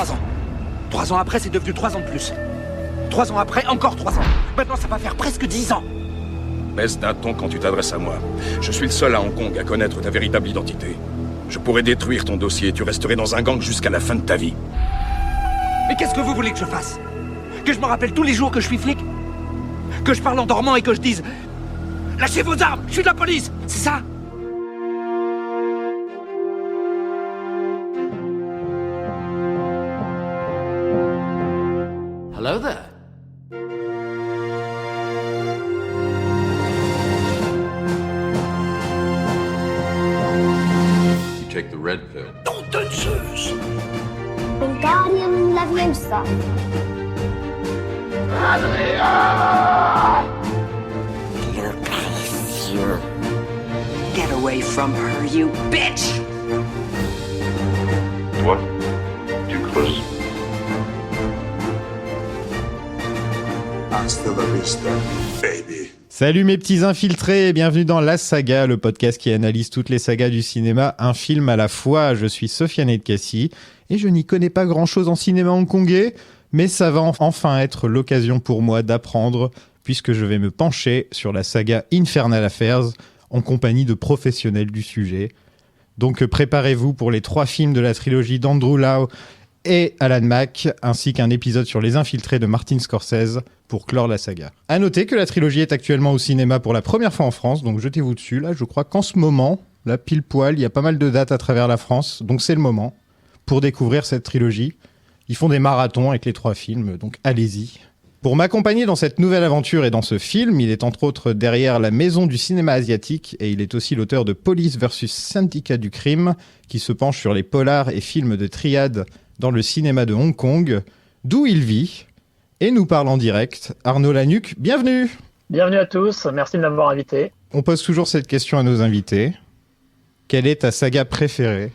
3 ans. 3 ans après, c'est devenu 3 ans de plus. 3 ans après, encore 3 ans. Maintenant, ça va faire presque 10 ans. Baisse d'un ton quand tu t'adresses à moi. Je suis le seul à Hong Kong à connaître ta véritable identité. Je pourrais détruire ton dossier et tu resterais dans un gang jusqu'à la fin de ta vie. Mais qu'est-ce que vous voulez que je fasse? Que je me rappelle tous les jours que je suis flic? Que je parle en dormant et que je dise « Lâchez vos armes, je suis de la police !» C'est ça? Hello there. You take the red pill. Nom de Zeus! Wingardium Leviosa. You're crazy. Get away from her, you bitch! Toi, tu creuses. Hasta la vista, baby. Salut mes petits infiltrés et bienvenue dans La Saga, le podcast qui analyse toutes les sagas du cinéma, un film à la fois. Je suis Sofiane Edkassi et je n'y connais pas grand-chose en cinéma hongkongais, mais ça va enfin être l'occasion pour moi d'apprendre, puisque je vais me pencher sur la saga Infernal Affairs en compagnie de professionnels du sujet. Donc préparez-vous pour les 3 films de la trilogie d'Andrew Lau et Alan Mak, ainsi qu'un épisode sur Les Infiltrés de Martin Scorsese pour clore la saga. À noter que la trilogie est actuellement au cinéma pour la première fois en France, donc jetez-vous dessus. Là, je crois qu'en ce moment, là, pile poil, il y a pas mal de dates à travers la France, donc c'est le moment pour découvrir cette trilogie. Ils font des marathons avec les 3 films, donc allez-y. Pour m'accompagner dans cette nouvelle aventure et dans ce film, il est entre autres derrière la Maison du cinéma asiatique et il est aussi l'auteur de Police vs Syndicat du crime, qui se penche sur les polars et films de triade dans le cinéma de Hong Kong, d'où il vit, et nous parle en direct. Arnaud Lanuc, bienvenue! Bienvenue à tous, merci de m'avoir invité. On pose toujours cette question à nos invités. Quelle est ta saga préférée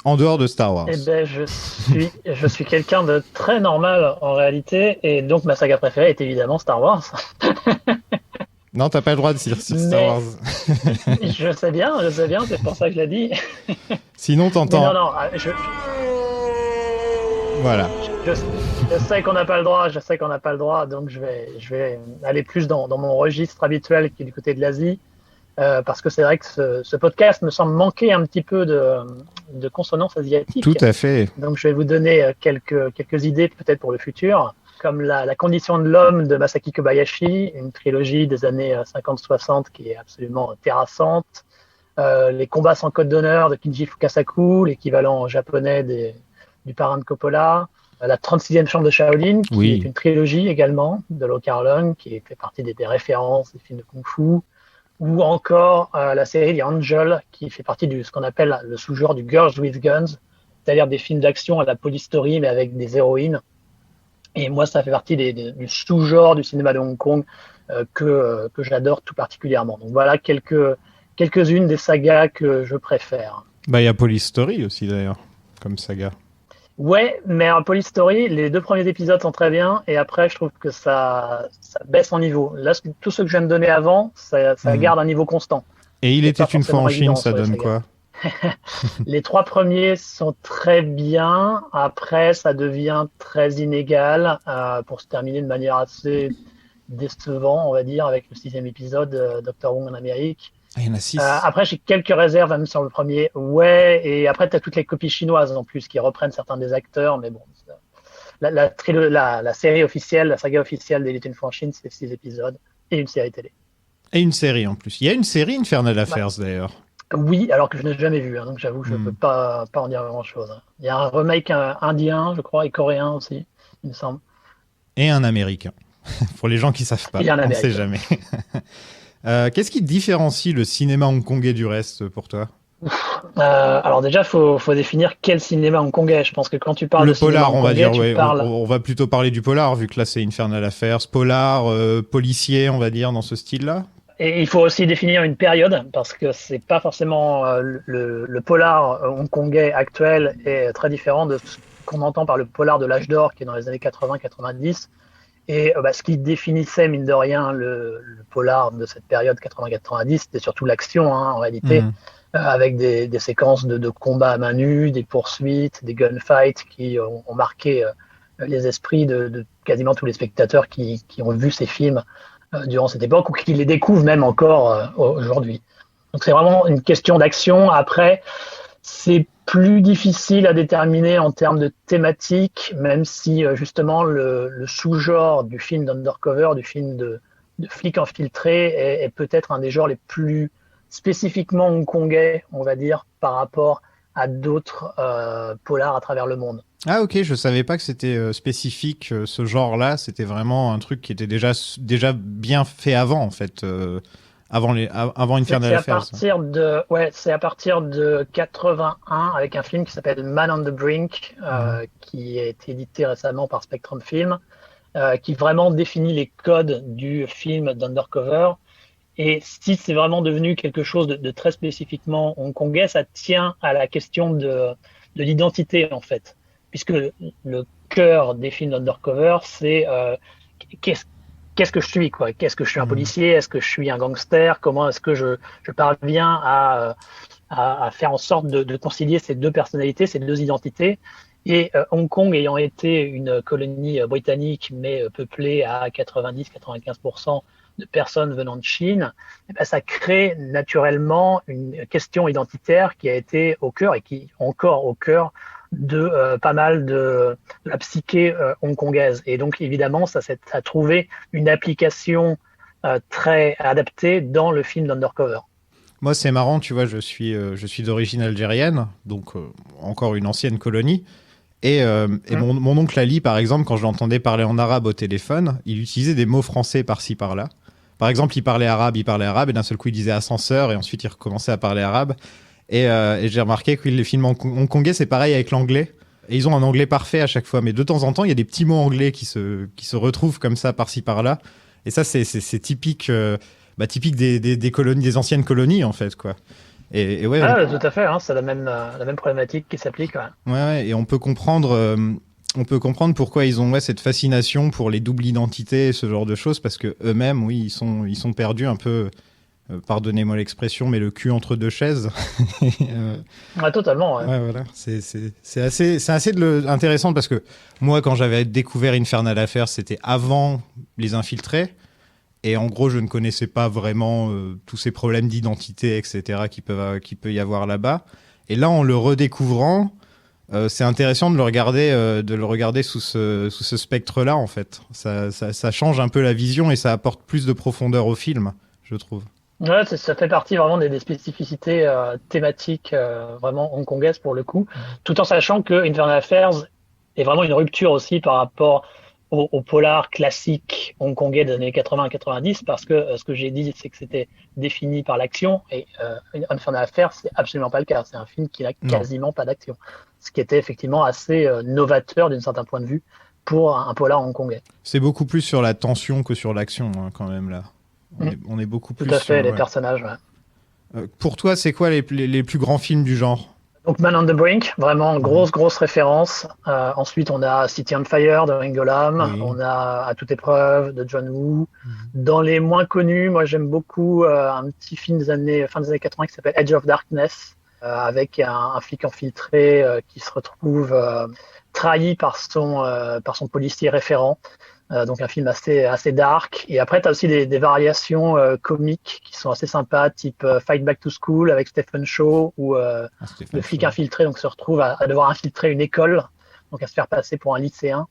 en dehors de Star Wars? Eh ben, je suis quelqu'un de très normal en réalité, et donc ma saga préférée est évidemment Star Wars. Non, t'as pas le droit de dire sur Star Wars. Je sais bien, c'est pour ça que je l'ai dit. Sinon, t'entends. Non, Voilà. Je sais qu'on n'a pas le droit, donc je vais aller plus dans mon registre habituel qui est du côté de l'Asie, parce que c'est vrai que ce podcast me semble manquer un petit peu de consonance asiatique. Tout à fait. Donc je vais vous donner quelques idées peut-être pour le futur, comme la condition de l'homme de Masaki Kobayashi, une trilogie des années 50-60 qui est absolument terrassante, les combats sans code d'honneur de Kinji Fukasaku, l'équivalent japonais du parrain de Coppola, la 36e chambre de Shaolin, qui est une trilogie également de Lo Kar-leung, qui fait partie des références des films de kung-fu, ou encore la série The Angel, qui fait partie de ce qu'on appelle le sous-genre du Girls with Guns, c'est-à-dire des films d'action à la Police Story, mais avec des héroïnes. Et moi, ça fait partie du sous-genre du cinéma de Hong Kong que j'adore tout particulièrement. Donc voilà quelques-unes des sagas que je préfère. Bah, il y a Police Story aussi d'ailleurs, comme saga. Ouais, mais en Police Story, les 2 premiers épisodes sont très bien, et après, je trouve que ça baisse en niveau. Là, tout ce que je viens de donner avant, ça garde un niveau constant. Et il était une fois en Chine, ça donne quoi? Les 3 premiers sont très bien. Après, ça devient très inégal pour se terminer de manière assez décevante, on va dire, avec le 6e épisode, Dr. Wong en Amérique. Ah, il y en a 6. Après, j'ai quelques réserves même sur le premier. Ouais, et après, tu as toutes les copies chinoises en plus qui reprennent certains des acteurs. Mais bon, la série officielle, la saga officielle d'Elite Une fois en Chine, c'est 6 épisodes et une série télé. Et une série en plus. Il y a une série Infernal Affairs d'ailleurs. Oui, alors que je n'ai jamais vu, donc j'avoue que je ne peux pas en dire grand-chose. Il y a un remake indien, je crois, et coréen aussi, il me semble. Et un américain. Pour les gens qui ne savent pas, on ne sait jamais. Qu'est-ce qui différencie le cinéma hongkongais du reste pour toi? Alors déjà, faut définir quel cinéma hongkongais. Je pense que quand tu parles de cinéma polar, on va dire, on va plutôt parler du polar, vu que là c'est Infernal Affairs, polar, policier, on va dire, dans ce style-là. Et il faut aussi définir une période, parce que c'est pas forcément le polar hongkongais actuel est très différent de ce qu'on entend par le polar de l'âge d'or, qui est dans les années 80-90. Et ce qui définissait, mine de rien, le polar de cette période 80-90, c'était surtout l'action, en réalité. avec des séquences de combats à main nue, des poursuites, des gunfights qui ont marqué les esprits de quasiment tous les spectateurs qui ont vu ces films durant cette époque ou qui les découvrent même encore aujourd'hui. Donc c'est vraiment une question d'action. Après, c'est plus difficile à déterminer en termes de thématique, même si justement le sous-genre du film d'undercover, du film de flic infiltré est peut-être un des genres les plus spécifiquement hongkongais, on va dire, par rapport à d'autres polars à travers le monde. Ah ok, je savais pas que c'était spécifique ce genre-là. C'était vraiment un truc qui était déjà bien fait avant en fait, avant Infernal Affairs. C'est à partir de 81 avec un film qui s'appelle Man on the Brink, qui a été édité récemment par Spectrum Film, qui vraiment définit les codes du film d'undercover. Et si c'est vraiment devenu quelque chose de très spécifiquement hongkongais, ça tient à la question de l'identité en fait. Puisque le cœur des films d'undercover, c'est qu'est-ce que je suis, quoi. Qu'est-ce que je suis un policier? Est-ce que je suis un gangster? Comment est-ce que je parviens à faire en sorte de concilier ces deux personnalités, ces deux identités? Et Hong Kong ayant été une colonie britannique, mais peuplée à 90-95% de personnes venant de Chine, ça crée naturellement une question identitaire qui a été au cœur et qui est encore au cœur de pas mal de la psyché hongkongaise. Et donc, évidemment, ça a trouvé une application très adaptée dans le film d'Undercover. Moi, c'est marrant, tu vois, je suis d'origine algérienne, donc encore une ancienne colonie. Et mon oncle Ali, par exemple, quand je l'entendais parler en arabe au téléphone, il utilisait des mots français par-ci, par-là. Par exemple, il parlait arabe, et d'un seul coup, il disait ascenseur, et ensuite, il recommençait à parler arabe. Et j'ai remarqué que les films hongkongais, c'est pareil avec l'anglais. Et ils ont un anglais parfait à chaque fois. Mais de temps en temps, il y a des petits mots anglais qui se retrouvent comme ça, par-ci, par-là. Et ça, c'est typique, typique des colonies, des anciennes colonies, en fait, quoi. Et ouais, tout à fait, hein, c'est la même problématique qui s'applique. Ouais, et on peut comprendre pourquoi ils ont cette fascination pour les doubles identités et ce genre de choses, parce que eux-mêmes, oui, ils sont perdus un peu. Pardonnez-moi l'expression, mais le cul entre deux chaises. Totalement. Ouais. Ouais, voilà. C'est assez intéressant parce que moi, quand j'avais découvert Infernal Affairs, c'était avant Les Infiltrés. Et en gros, je ne connaissais pas vraiment tous ces problèmes d'identité, etc., qui peut y avoir là-bas. Et là, en le redécouvrant, c'est intéressant de le regarder sous ce spectre-là, en fait. Ça change un peu la vision et ça apporte plus de profondeur au film, je trouve. Ouais, ça fait partie vraiment des spécificités thématiques vraiment hongkongaises pour le coup, tout en sachant que Infernal Affairs est vraiment une rupture aussi par rapport au polar classique hongkongais des années 80-90, parce que ce que j'ai dit, c'est que c'était défini par l'action, et Infernal Affairs, c'est absolument pas le cas. C'est un film qui n'a quasiment pas d'action, ce qui était effectivement assez novateur d'un certain point de vue pour un polar hongkongais. C'est beaucoup plus sur la tension que sur l'action, hein, quand même, là. On est beaucoup plus. Tout à fait, les personnages. Ouais. Pour toi, c'est quoi les plus grands films du genre? Donc Man on the Brink, vraiment grosse référence. Ensuite, on a City on Fire de Ringo Lam. Oui. On a À toute épreuve de John Woo. Dans les moins connus, moi j'aime beaucoup un petit film fin des années 80 qui s'appelle Edge of Darkness, avec un flic infiltré qui se retrouve trahi par son policier référent. Donc un film assez dark. Et après, tu as aussi des variations comiques qui sont assez sympas, type Fight Back to School avec Stephen Chow, où le flic infiltré donc, se retrouve à devoir infiltrer une école, donc à se faire passer pour un lycéen.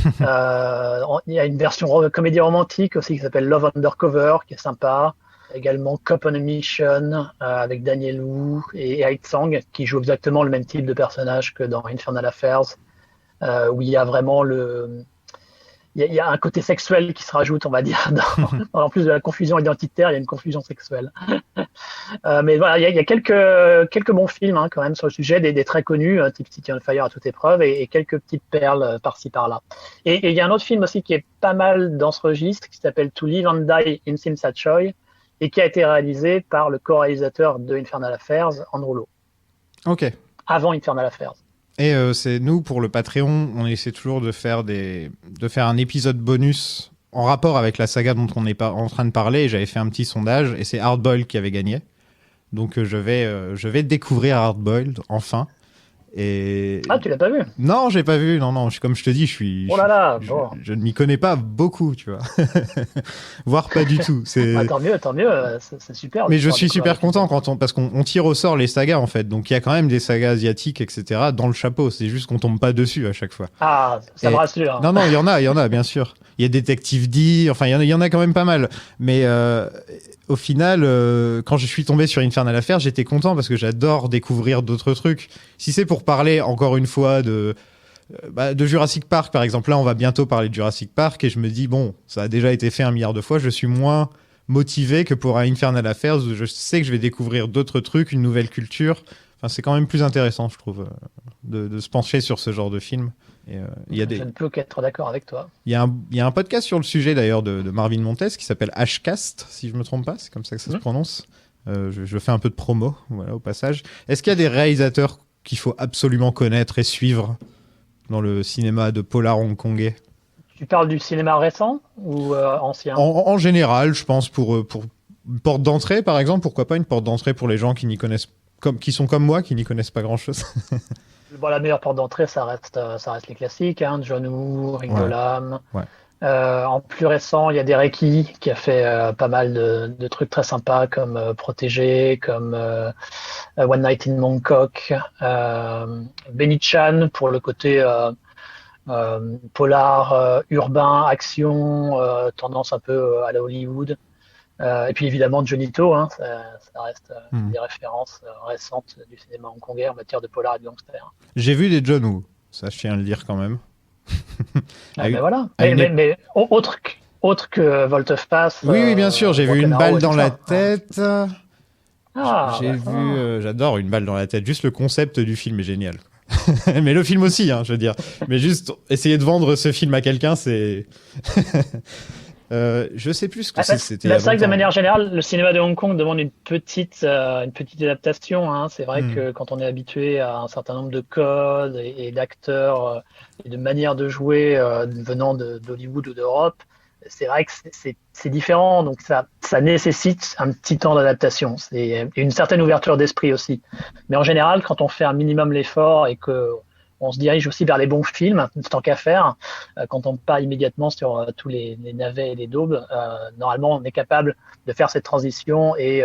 Il y a une version comédie romantique aussi qui s'appelle Love Undercover, qui est sympa. Également Cop on a Mission avec Daniel Wu et Haid Sang, qui jouent exactement le même type de personnage que dans Infernal Affairs, où il y a vraiment il y a un côté sexuel qui se rajoute, on va dire, en plus de la confusion identitaire, il y a une confusion sexuelle. Mais voilà, il y a quelques bons films quand même sur le sujet, des très connus, type City on Fire à toute épreuve, et quelques petites perles par-ci par-là. Et il y a un autre film aussi qui est pas mal dans ce registre, qui s'appelle To Live and Die in Tsim Sha Tsui, et qui a été réalisé par le co-réalisateur de Infernal Affairs, Andrew Lo. Ok. Avant Infernal Affairs. Et c'est nous, pour le Patreon, on essaie toujours de faire un épisode bonus en rapport avec la saga dont on est en train de parler. J'avais fait un petit sondage et c'est Hardboiled qui avait gagné. Donc je vais découvrir Hardboiled enfin. Et... Ah, tu l'as pas vu? Non, j'ai pas vu. Non. Comme je te dis, Oh là là, je, bon. je ne m'y connais pas beaucoup, tu vois. Voire pas du tout. Ah, tant mieux, c'est super. Mais je suis super content parce qu'on tire au sort les sagas en fait. Donc il y a quand même des sagas asiatiques, etc. dans le chapeau. C'est juste qu'on tombe pas dessus à chaque fois. Ah, ça me rassure. Non, il y en a, bien sûr. Il y a Détective D, enfin il y en a quand même pas mal. Mais au final, quand je suis tombé sur Infernal Affairs, j'étais content parce que j'adore découvrir d'autres trucs. Si c'est pour parler encore une fois de Jurassic Park, par exemple, là on va bientôt parler de Jurassic Park et je me dis, bon, ça a déjà été fait 1 milliard de fois, je suis moins motivé que pour un Infernal Affairs où je sais que je vais découvrir d'autres trucs, une nouvelle culture. Enfin, c'est quand même plus intéressant, je trouve, de se pencher sur ce genre de film. Et, je ne peux qu'être d'accord avec toi. Il y a un podcast sur le sujet d'ailleurs de Marvin Montes qui s'appelle Hcast, si je me trompe pas, c'est comme ça que ça se prononce. Je fais un peu de promo, voilà, au passage. Est-ce qu'il y a des réalisateurs qu'il faut absolument connaître et suivre dans le cinéma de polar hongkongais? Tu parles du cinéma récent ou ancien? En général, je pense pour une porte d'entrée, par exemple, pourquoi pas une porte d'entrée pour les gens qui n'y connaissent qui sont comme moi, qui n'y connaissent pas grand-chose. Bon, la meilleure porte d'entrée, ça reste les classiques, hein, John Woo, Ringo Lam. Ouais. En plus récent, il y a Derek Yee qui a fait pas mal de trucs très sympas comme Protégé, comme One Night in Bangkok, Benny Chan pour le côté polar, urbain, action, tendance un peu à la Hollywood. Et puis évidemment Johnny To, hein, ça reste des références récentes du cinéma hongkongais en matière de polar et de gangster. J'ai vu des John Woo, ça je tiens à le dire quand même. Mais voilà. Mais autre que Volte-Face. Oui, bien sûr, j'ai vu Une balle dans la tête. J'ai vu, j'adore Une balle dans la tête. Juste le concept du film est génial. Mais le film aussi, hein, je veux dire. Mais juste essayer de vendre ce film à quelqu'un, c'est. Je sais plus ce que c'était. C'est vrai que de manière générale, le cinéma de Hong Kong demande une petite adaptation. Hein. C'est vrai que quand on est habitué à un certain nombre de codes et d'acteurs et de manières de jouer venant d'Hollywood ou d'Europe, c'est vrai que c'est différent. Donc ça nécessite un petit temps d'adaptation. C'est une certaine ouverture d'esprit aussi. Mais en général, quand on fait un minimum l'effort et que on se dirige aussi vers les bons films, tant qu'à faire. Quand on part immédiatement sur tous les navets et les daubes, normalement, on est capable de faire cette transition et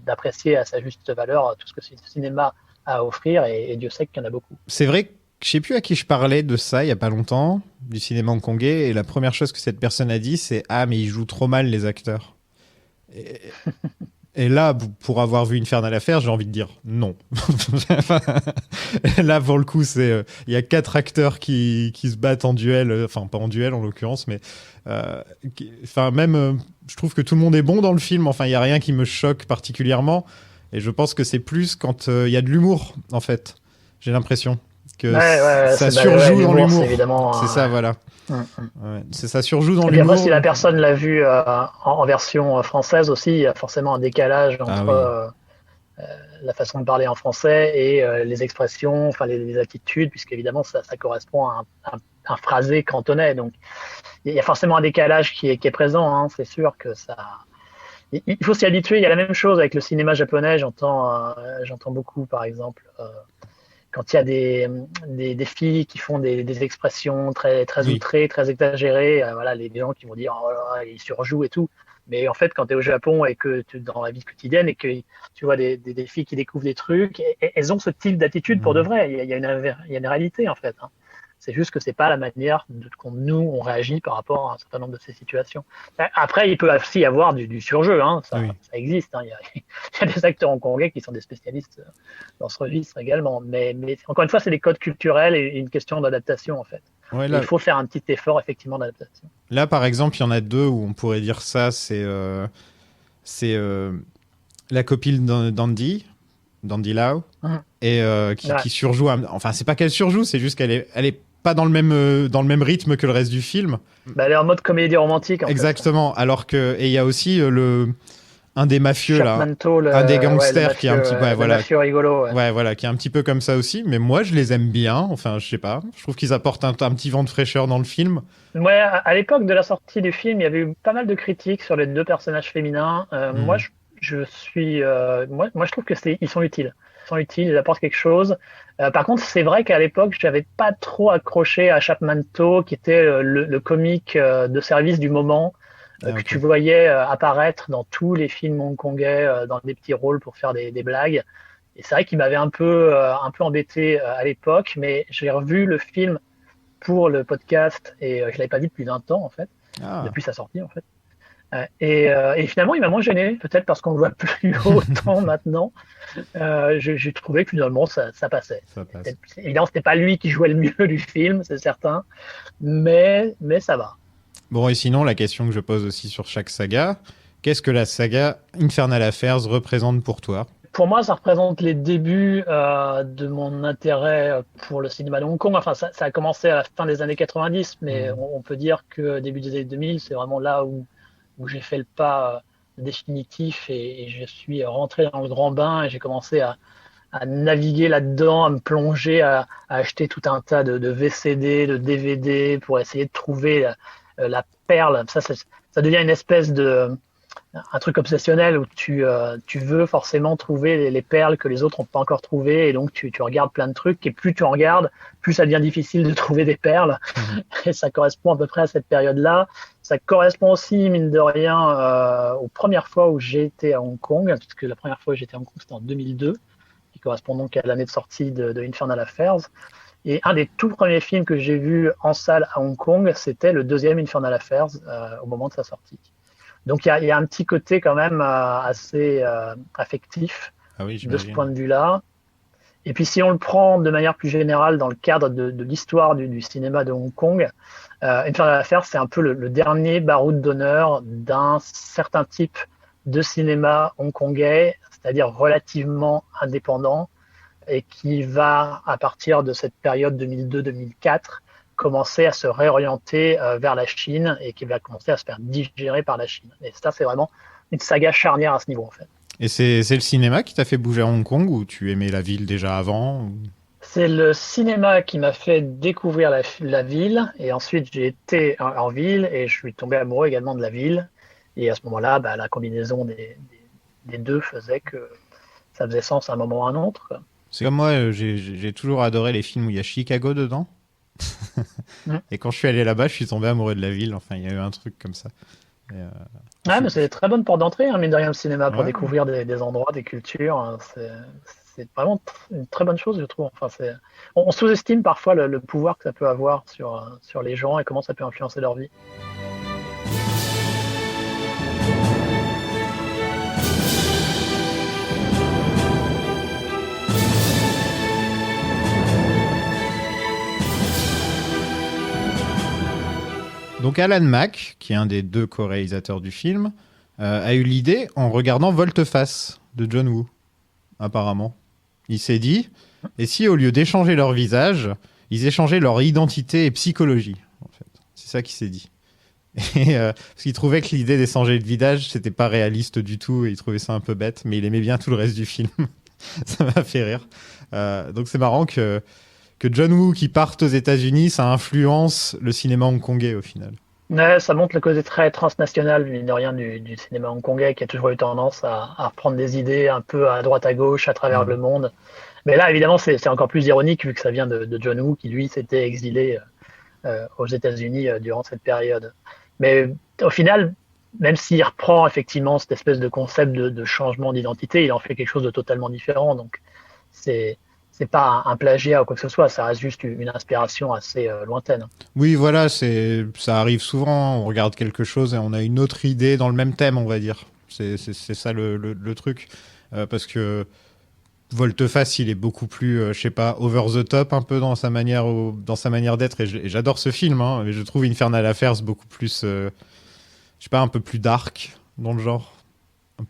d'apprécier à sa juste valeur tout ce que le cinéma a à offrir. Et Dieu sait qu'il y en a beaucoup. C'est vrai que je ne sais plus à qui je parlais de ça il n'y a pas longtemps, du cinéma hongkongais, et la première chose que cette personne a dit, c'est « Ah, mais ils jouent trop mal, les acteurs ». Et là, pour avoir vu Infernal Affairs, j'ai envie de dire non. Là, pour le coup, il y a 4 acteurs qui se battent en duel, enfin pas en duel en l'occurrence, mais je trouve que tout le monde est bon dans le film. Enfin, il y a rien qui me choque particulièrement, et je pense que c'est plus quand il y a de l'humour, en fait. J'ai l'impression que ça surjoue dans l'humour. C'est ça, voilà. Ouais, ça surjoue dans l'humour. Après, si la personne l'a vu en version française aussi, il y a forcément un décalage entre la façon de parler en français et les expressions, enfin les attitudes, puisqu'évidemment ça correspond à un phrasé cantonais. Donc il y a forcément un décalage qui est présent. Hein. C'est sûr que ça. Il faut s'y habituer. Il y a la même chose avec le cinéma japonais. J'entends beaucoup, par exemple. Quand il y a des filles qui font des expressions très outrées, très exagérées, voilà, les gens qui vont dire oh là, ils surjouent et tout. Mais en fait, quand tu es au Japon et que tu dans la vie quotidienne et que tu vois des filles qui découvrent des trucs, elles ont ce type d'attitude pour de vrai. Il y a une réalité en fait. Hein. C'est juste que c'est pas la manière dont nous on réagit par rapport à un certain nombre de ces situations. Après, il peut aussi y avoir du surjeu, hein. Ça existe. Hein. Il y a des acteurs hongkongais qui sont des spécialistes dans ce registre également. Mais encore une fois, c'est des codes culturels et une question d'adaptation en fait. Ouais, là, il faut faire un petit effort effectivement d'adaptation. Là, par exemple, il y en a 2 où on pourrait dire ça. C'est la copine d'Andy Lau, et qui surjoue. Enfin, c'est pas qu'elle surjoue, c'est juste qu'elle est pas dans le même rythme que le reste du film. Elle est en mode comédie romantique. Exactement. Alors que et il y a aussi un des mafieux là, un des gangsters qui est un petit peu mafieux rigolo. Qui est un petit peu comme ça aussi. Mais moi, je les aime bien. Enfin, je sais pas. Je trouve qu'ils apportent un petit vent de fraîcheur dans le film. Ouais, à l'époque de la sortie du film, il y avait eu pas mal de critiques sur les 2 personnages féminins. Moi, moi, je trouve que ils sont utiles. Ils sont utiles, ils apportent quelque chose. Par contre, c'est vrai qu'à l'époque, j'avais pas trop accroché à Chapman To, qui était le comique de service du moment, que tu voyais apparaître dans tous les films hongkongais, dans des petits rôles pour faire des blagues. Et c'est vrai qu'il m'avait un peu embêté à l'époque, mais j'ai revu le film pour le podcast et je l'avais pas vu depuis 20 ans en fait, depuis sa sortie en fait. Et finalement, il m'a moins gêné, peut-être parce qu'on le voit plus autant maintenant. J'ai trouvé que finalement, ça passait. Évidemment, c'était pas lui qui jouait le mieux du film, c'est certain, mais ça va. Bon, et sinon, la question que je pose aussi sur chaque saga, qu'est-ce que la saga Infernal Affairs représente pour toi ? Pour moi, ça représente les débuts de mon intérêt pour le cinéma de Hong Kong. Enfin, ça a commencé à la fin des années 90, mais on peut dire que début des années 2000, c'est vraiment là où j'ai fait le pas définitif et je suis rentré dans le grand bain et j'ai commencé à naviguer là-dedans, à me plonger, à acheter tout un tas de VCD, de DVD pour essayer de trouver la perle. Ça devient une espèce un truc obsessionnel où tu veux forcément trouver les perles que les autres n'ont pas encore trouvées et donc tu regardes plein de trucs et plus tu en regardes, plus ça devient difficile de trouver des perles et ça correspond à peu près à cette période-là. Ça correspond aussi, mine de rien, aux premières fois où j'ai été à Hong Kong, puisque la première fois où j'étais à Hong Kong c'était en 2002, qui correspond donc à l'année de sortie de Infernal Affairs. Et un des tout premiers films que j'ai vu en salle à Hong Kong, c'était le deuxième Infernal Affairs au moment de sa sortie. Donc il y a un petit côté quand même assez affectif de ce point de vue-là. Et puis si on le prend de manière plus générale dans le cadre de l'histoire du cinéma de Hong Kong, Infernal Affairs, c'est un peu le dernier baroud d'honneur d'un certain type de cinéma hongkongais, c'est-à-dire relativement indépendant, et qui va, à partir de cette période 2002-2004, commencer à se réorienter vers la Chine et qui va commencer à se faire digérer par la Chine. Et ça, c'est vraiment une saga charnière à ce niveau, en fait. Et c'est le cinéma qui t'a fait bouger à Hong Kong ou tu aimais la ville déjà avant C'est le cinéma qui m'a fait découvrir la ville et ensuite j'ai été en ville et je suis tombé amoureux également de la ville. Et à ce moment-là, la combinaison des deux faisait que ça faisait sens à un moment ou à un autre. C'est comme moi, j'ai toujours adoré les films où il y a Chicago dedans. Et quand je suis allé là-bas, je suis tombé amoureux de la ville. Enfin, il y a eu un truc comme ça. Mais c'est des très bonnes portes d'entrée, mine de rien, le cinéma, pour découvrir des endroits, des cultures. C'est vraiment une très bonne chose, je trouve. Enfin, on sous-estime parfois le pouvoir que ça peut avoir sur les gens et comment ça peut influencer leur vie. Donc Alan Mak, qui est un des deux co-réalisateurs du film, a eu l'idée en regardant Volte-Face de John Woo, apparemment. Il s'est dit, et si au lieu d'échanger leur visage, ils échangeaient leur identité et psychologie, en fait. C'est ça qu'il s'est dit. Et, parce qu'il trouvait que l'idée d'échanger le visage, c'était pas réaliste du tout, et il trouvait ça un peu bête, mais il aimait bien tout le reste du film. Ça m'a fait rire. Donc c'est marrant que John Woo qui parte aux États-Unis, ça influence le cinéma hongkongais au final. Ouais, ça montre le côté très transnational, mine de rien, du cinéma hongkongais qui a toujours eu tendance à reprendre des idées un peu à droite à gauche à travers le monde. Mais là, évidemment, c'est encore plus ironique vu que ça vient de John Woo qui, lui, s'était exilé aux États-Unis durant cette période. Mais au final, même s'il reprend effectivement cette espèce de concept de changement d'identité, il en fait quelque chose de totalement différent. Donc, c'est pas un plagiat ou quoi que ce soit, ça reste juste une inspiration assez lointaine. Oui, voilà, ça arrive souvent, on regarde quelque chose et on a une autre idée dans le même thème, on va dire. C'est ça le truc. Parce que Volte-Face, il est beaucoup plus, je sais pas, over the top un peu dans sa manière d'être. Et j'adore ce film, hein, mais je trouve Infernal Affairs beaucoup plus, je sais pas, un peu plus dark dans le genre.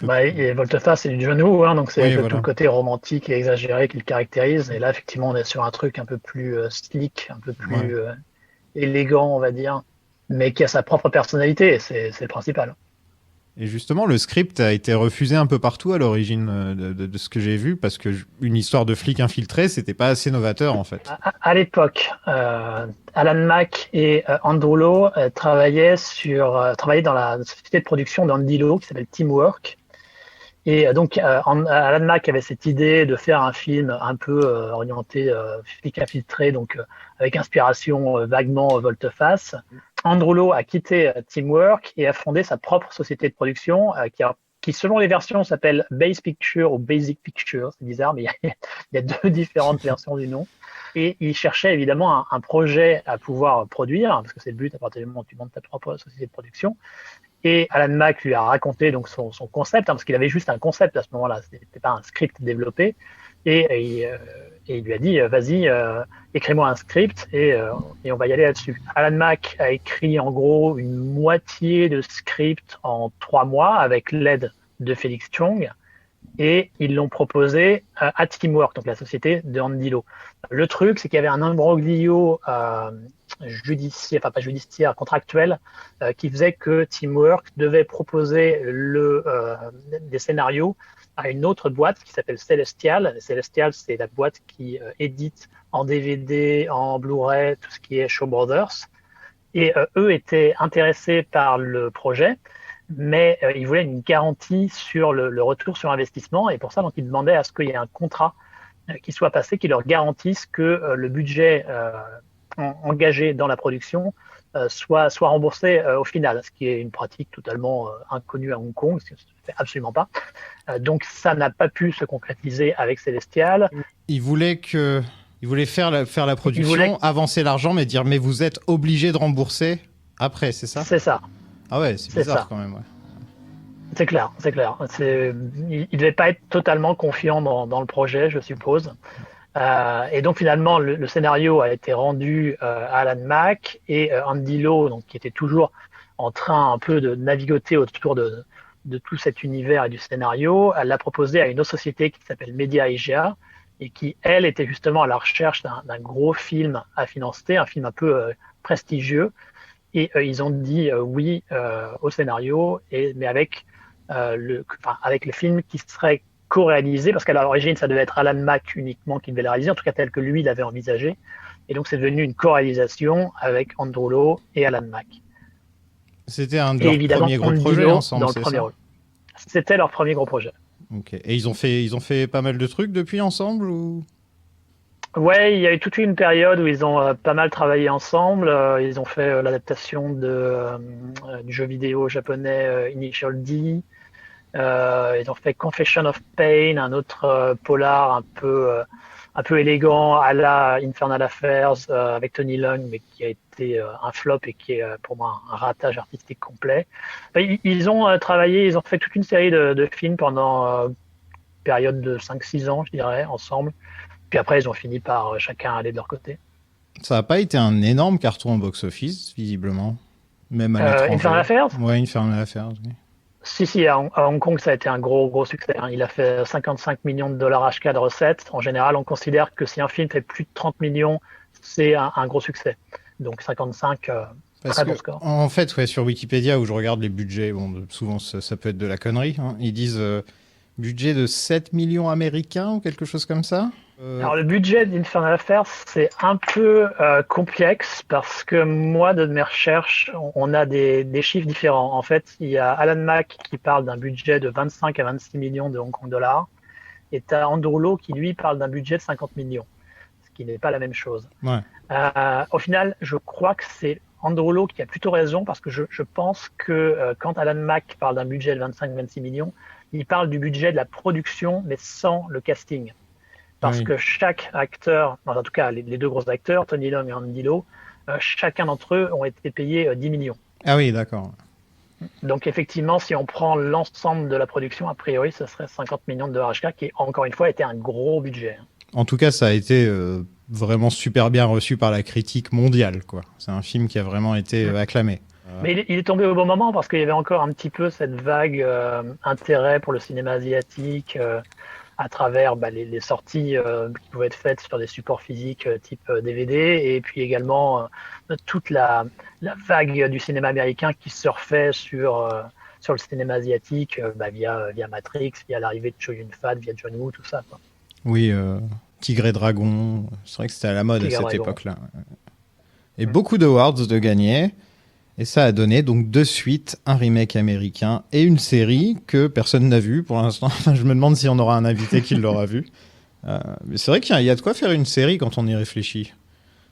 Et Volte-Face, c'est du John Woo, hein, donc c'est tout le côté romantique et exagéré qui le caractérise. Et là, effectivement, on est sur un truc un peu plus slick, un peu plus élégant, on va dire, mais qui a sa propre personnalité, et c'est le principal. Et justement, le script a été refusé un peu partout à l'origine de ce que j'ai vu, parce que une histoire de flic infiltré, c'était pas assez novateur en fait. À l'époque, Alan Mak et Andrew Lowe travaillaient dans la société de production d'Andy Lowe qui s'appelle Teamwork. Et donc, Alan Mack avait cette idée de faire un film un peu orienté flic infiltré, donc avec inspiration vaguement volte-face. Andrew Lowe a quitté Teamwork et a fondé sa propre société de production qui, selon les versions, s'appelle Base Picture ou Basic Picture. C'est bizarre, mais il y a deux différentes versions du nom. Et il cherchait évidemment un projet à pouvoir produire, parce que c'est le but à partir du moment où tu montes ta propre société de production. Et Alan Mack lui a raconté donc son concept, parce qu'il avait juste un concept à ce moment-là, c'était pas un script développé. Et il lui a dit, vas-y, écris-moi un script et on va y aller là-dessus. Alan Mack a écrit en gros une moitié de script en 3 mois avec l'aide de Felix Chong. Et ils l'ont proposé à Teamwork, donc la société de Andy Lau. Le truc, c'est qu'il y avait un imbroglio contractuel, qui faisait que Teamwork devait proposer des scénarios à une autre boîte qui s'appelle Celestial. Celestial, c'est la boîte qui édite en DVD, en Blu-ray, tout ce qui est Shaw Brothers. Et eux étaient intéressés par le projet, mais ils voulaient une garantie sur le retour sur investissement. Et pour ça, donc, ils demandaient à ce qu'il y ait un contrat qui soit passé, qui leur garantisse que le budget engagé dans la production soit remboursé au final, ce qui est une pratique totalement inconnue à Hong Kong, ce qui ne se fait absolument pas. Donc ça n'a pas pu se concrétiser avec Celestial. Ils voulaient faire la production, avancer l'argent, mais dire mais vous êtes obligé de rembourser après, c'est ça ? C'est ça. Ah ouais, c'est bizarre quand même. Ouais. C'est clair. Il ne devait pas être totalement confiant dans le projet, je suppose. Et donc finalement, le scénario a été rendu à Alan Mack et Andy Lau, donc qui était toujours en train un peu de naviguer autour de tout cet univers et du scénario, elle l'a proposé à une autre société qui s'appelle Media Asia et qui, elle, était justement à la recherche d'un gros film à financer, un film un peu prestigieux. Et ils ont dit oui au scénario, mais avec le film qui serait co-réalisé, parce qu'à l'origine, ça devait être Alan Mack uniquement qui devait le réaliser, en tout cas tel que lui l'avait envisagé. Et donc, c'est devenu une co-réalisation avec Andrew Lowe et Alan Mack. C'était un de leurs premiers gros projets ensemble, c'est ça ? C'était leur premier gros projet. Ok. Et ils ont fait pas mal de trucs depuis ensemble ou... Ouais, il y a eu toute une période où ils ont pas mal travaillé ensemble. Ils ont fait l'adaptation du jeu vidéo japonais Initial D. Ils ont fait Confession of Pain, un autre polar un peu élégant à la Infernal Affairs avec Tony Leung, mais qui a été un flop et qui est pour moi un ratage artistique complet. Ils ont travaillé, ils ont fait toute une série de films pendant une période de 5-6 ans, je dirais, ensemble. Puis après, ils ont fini par chacun aller de leur côté. Ça n'a pas été un énorme carton au box-office, visiblement, même à l'étranger. Infernal Affairs ? Ouais, Infernal Affairs, oui. Si, à Hong Kong, ça a été un gros succès. Il a fait 55 millions de dollars HK de recettes. En général, on considère que si un film fait plus de 30 millions, c'est un gros succès. Donc 55, très bon score. En fait, ouais, sur Wikipédia, où je regarde les budgets, bon, souvent ça peut être de la connerie, hein, ils disent budget de 7 millions américains ou quelque chose comme ça. Alors le budget d'Infernal Affairs, c'est un peu complexe parce que moi, de mes recherches, on a des chiffres différents. En fait, il y a Alan Mack qui parle d'un budget de 25 à 26 millions de Hong Kong dollars et tu as Andrew Lowe qui, lui, parle d'un budget de 50 millions, ce qui n'est pas la même chose. Ouais. Au final, je crois que c'est Andrew Lowe qui a plutôt raison parce que je pense que quand Alan Mack parle d'un budget de 25-26 millions, il parle du budget de la production, mais sans le casting. Parce que chaque acteur, en tout cas les deux gros acteurs, Tony Leung et Andy Lau, chacun d'entre eux ont été payés 10 millions. Ah oui, d'accord. Donc effectivement, si on prend l'ensemble de la production, a priori, ce serait 50 millions de dollars HK, qui encore une fois était un gros budget. En tout cas, ça a été vraiment super bien reçu par la critique mondiale, quoi. C'est un film qui a vraiment été acclamé. Mais il est tombé au bon moment parce qu'il y avait encore un petit peu cette vague intérêt pour le cinéma asiatique à travers les sorties qui pouvaient être faites sur des supports physiques type DVD et puis également toute la vague du cinéma américain qui surfait sur le cinéma asiatique via Matrix, via l'arrivée de Chow Yun-fat, via John Woo, tout ça, quoi. Oui, Tigre et Dragon, c'est vrai que c'était à la mode à cette époque-là. Et beaucoup d'awards de gagner. Et ça a donné donc 2 suites, un remake américain et une série que personne n'a vue pour l'instant. Enfin, je me demande si on aura un invité qui l'aura vue. Mais c'est vrai qu'il y a de quoi faire une série quand on y réfléchit.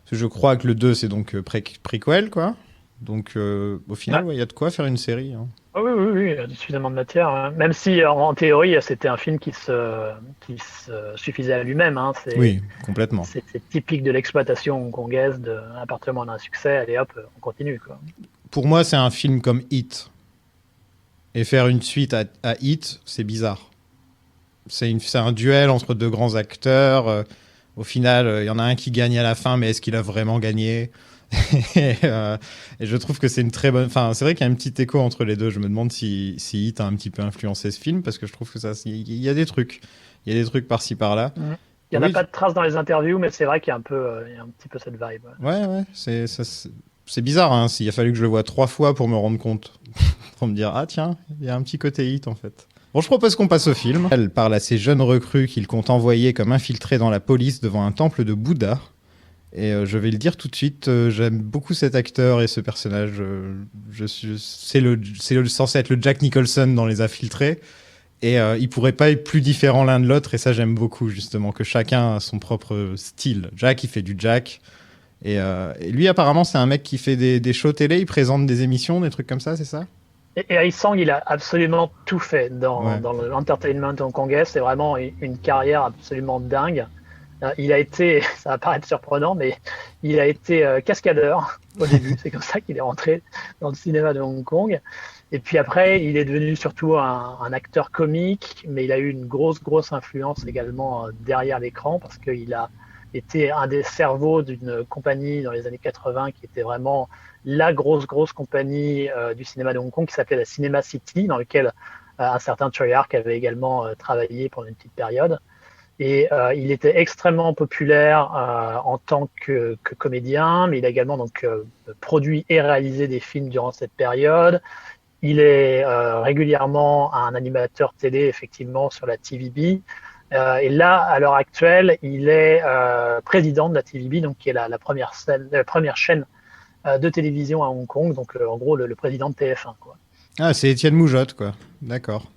Parce que je crois que le 2, c'est donc prequel, quoi. Donc, au final, il y a de quoi faire une série. Hein. Oui, il y a suffisamment de matière. Hein. Même si, en théorie, c'était un film qui se suffisait à lui-même. Hein. Oui, complètement. C'est typique de l'exploitation hongkongaise. À partir du moment d'un succès, allez hop, on continue. Quoi. Pour moi, c'est un film comme Hit. Et faire une suite à Hit, c'est bizarre. C'est un duel entre 2 grands acteurs. Au final, il y en a un qui gagne à la fin, mais est-ce qu'il a vraiment gagné ? et je trouve que c'est une très bonne... Enfin, c'est vrai qu'il y a un petit écho entre les deux. Je me demande si Hit a un petit peu influencé ce film, parce que je trouve que il y a des trucs. Il y a des trucs par-ci, par-là. Il n'y en a pas de traces dans les interviews, mais c'est vrai qu'il y a un petit peu cette vibe. Ouais, c'est bizarre. Hein, s'il a fallu que je le voie 3 fois pour me rendre compte. Pour me dire, ah tiens, il y a un petit côté Hit, en fait. Bon, je propose qu'on passe au film. Elle parle à ces jeunes recrues qu'il compte envoyer comme infiltrés dans la police devant un temple de Bouddha. Et je vais le dire tout de suite, j'aime beaucoup cet acteur et ce personnage. C'est censé être le Jack Nicholson dans Les Infiltrés. Et ils pourraient pas être plus différents l'un de l'autre. Et ça, j'aime beaucoup, justement, que chacun a son propre style. Jack, il fait du Jack. Et lui, apparemment, c'est un mec qui fait des shows télé. Il présente des émissions, des trucs comme ça, c'est ça ? Et Aïe Sang, il a absolument tout fait dans l'entertainment hongkongais. C'est vraiment une carrière absolument dingue. Il a été, ça va paraître surprenant, mais il a été cascadeur au début. C'est comme ça qu'il est rentré dans le cinéma de Hong Kong. Et puis après, il est devenu surtout un acteur comique, mais il a eu une grosse influence également derrière l'écran parce qu'il a été un des cerveaux d'une compagnie dans les années 80 qui était vraiment la grosse compagnie du cinéma de Hong Kong qui s'appelait la Cinema City, dans lequel un certain Tsui Hark avait également travaillé pendant une petite période. Et il était extrêmement populaire en tant que comédien, mais il a également donc produit et réalisé des films durant cette période. Il est régulièrement un animateur télé, effectivement, sur la TVB. Et là, à l'heure actuelle, il est président de la TVB, donc qui est la première chaîne de télévision à Hong Kong. Donc, en gros, le président de TF1, quoi. Ah, c'est Étienne Moujotte, quoi. D'accord.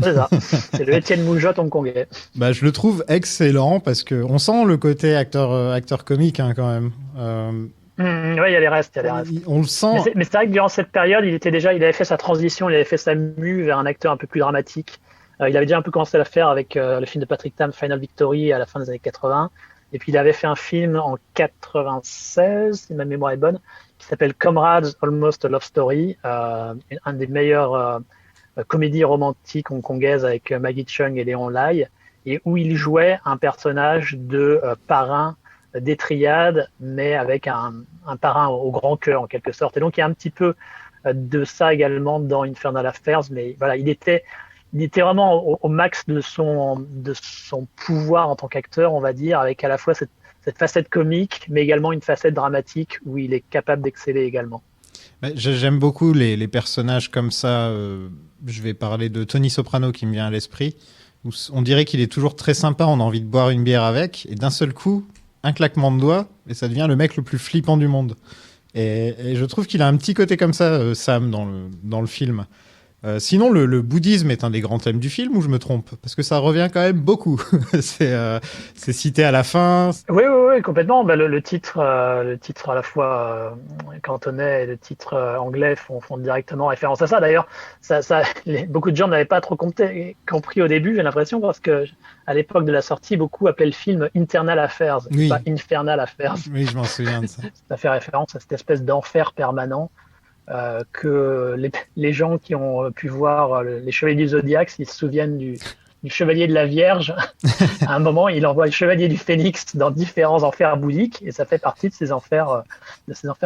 C'est ça, c'est le Étienne Moujotte hongkongais. Bah, je le trouve excellent parce qu'on sent le côté acteur comique hein, quand même. Oui, il y a les restes. On le sent. Mais c'est vrai que durant cette période, il avait fait sa transition, il avait fait sa mue vers un acteur un peu plus dramatique. Il avait déjà un peu commencé à la faire avec le film de Patrick Tam, Final Victory, à la fin des années 80. Et puis il avait fait un film en 96, si ma mémoire est bonne, qui s'appelle Comrades Almost a Love Story, un des meilleurs comédie romantique hongkongaise avec Maggie Cheung et Léon Lai, et où il jouait un personnage de parrain des triades, mais avec un parrain au grand cœur en quelque sorte. Et donc il y a un petit peu de ça également dans Infernal Affairs, mais voilà, il était vraiment au max de son pouvoir en tant qu'acteur, on va dire, avec à la fois cette facette comique, mais également une facette dramatique où il est capable d'exceller également. J'aime beaucoup les personnages comme ça. Je vais parler de Tony Soprano qui me vient à l'esprit. Où on dirait qu'il est toujours très sympa, on a envie de boire une bière avec, et d'un seul coup, un claquement de doigts, et ça devient le mec le plus flippant du monde. Et je trouve qu'il a un petit côté comme ça, Sam, dans le film. Sinon, le bouddhisme est un des grands thèmes du film, ou je me trompe? Parce que ça revient quand même beaucoup. C'est cité à la fin. Oui, complètement. Le titre à la fois cantonais et le titre anglais font directement référence à ça. D'ailleurs, beaucoup de gens n'avaient pas trop compris au début, j'ai l'impression, parce que à l'époque de la sortie, beaucoup appelaient le film Internal Affairs, oui. Pas Infernal Affairs. Oui, je m'en souviens de ça. Ça fait référence à cette espèce d'enfer permanent. Que les gens qui ont pu voir les Chevaliers du Zodiaque, s'ils se souviennent du Chevalier de la Vierge, à un moment, il envoie le Chevalier du Phénix dans différents enfers bouddhiques, et ça fait partie de ces enfers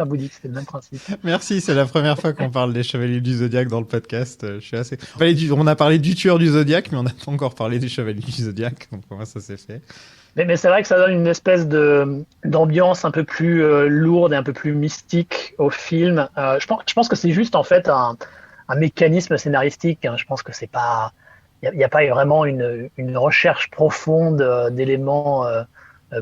bouddhiques. C'est le même principe. Merci, c'est la première fois qu'on parle des Chevaliers du Zodiaque dans le podcast. Je suis assez. On a parlé du tueur du Zodiaque, mais on n'a pas encore parlé des Chevaliers du Zodiaque. Donc comment ça s'est fait? Mais c'est vrai que ça donne une espèce d'ambiance un peu plus lourde et un peu plus mystique au film. Je pense que c'est juste en fait un mécanisme scénaristique. Hein. Je pense que c'est pas, il y a pas vraiment une recherche profonde d'éléments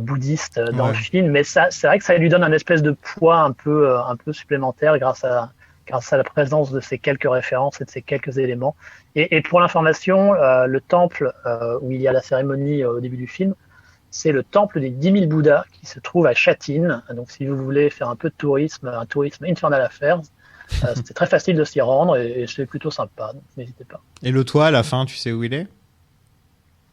bouddhistes dans le film. Mais ça, c'est vrai que ça lui donne un espèce de poids un peu supplémentaire grâce à grâce à la présence de ces quelques références et de ces quelques éléments. Et pour l'information, le temple où il y a la cérémonie au début du film, c'est le temple des 10 000 Bouddhas qui se trouve à Châtine. Donc si vous voulez faire un peu de tourisme, un tourisme Infernal Affairs, c'est très facile de s'y rendre et c'est plutôt sympa, donc n'hésitez pas. Et le toit, à la fin, tu sais où il est?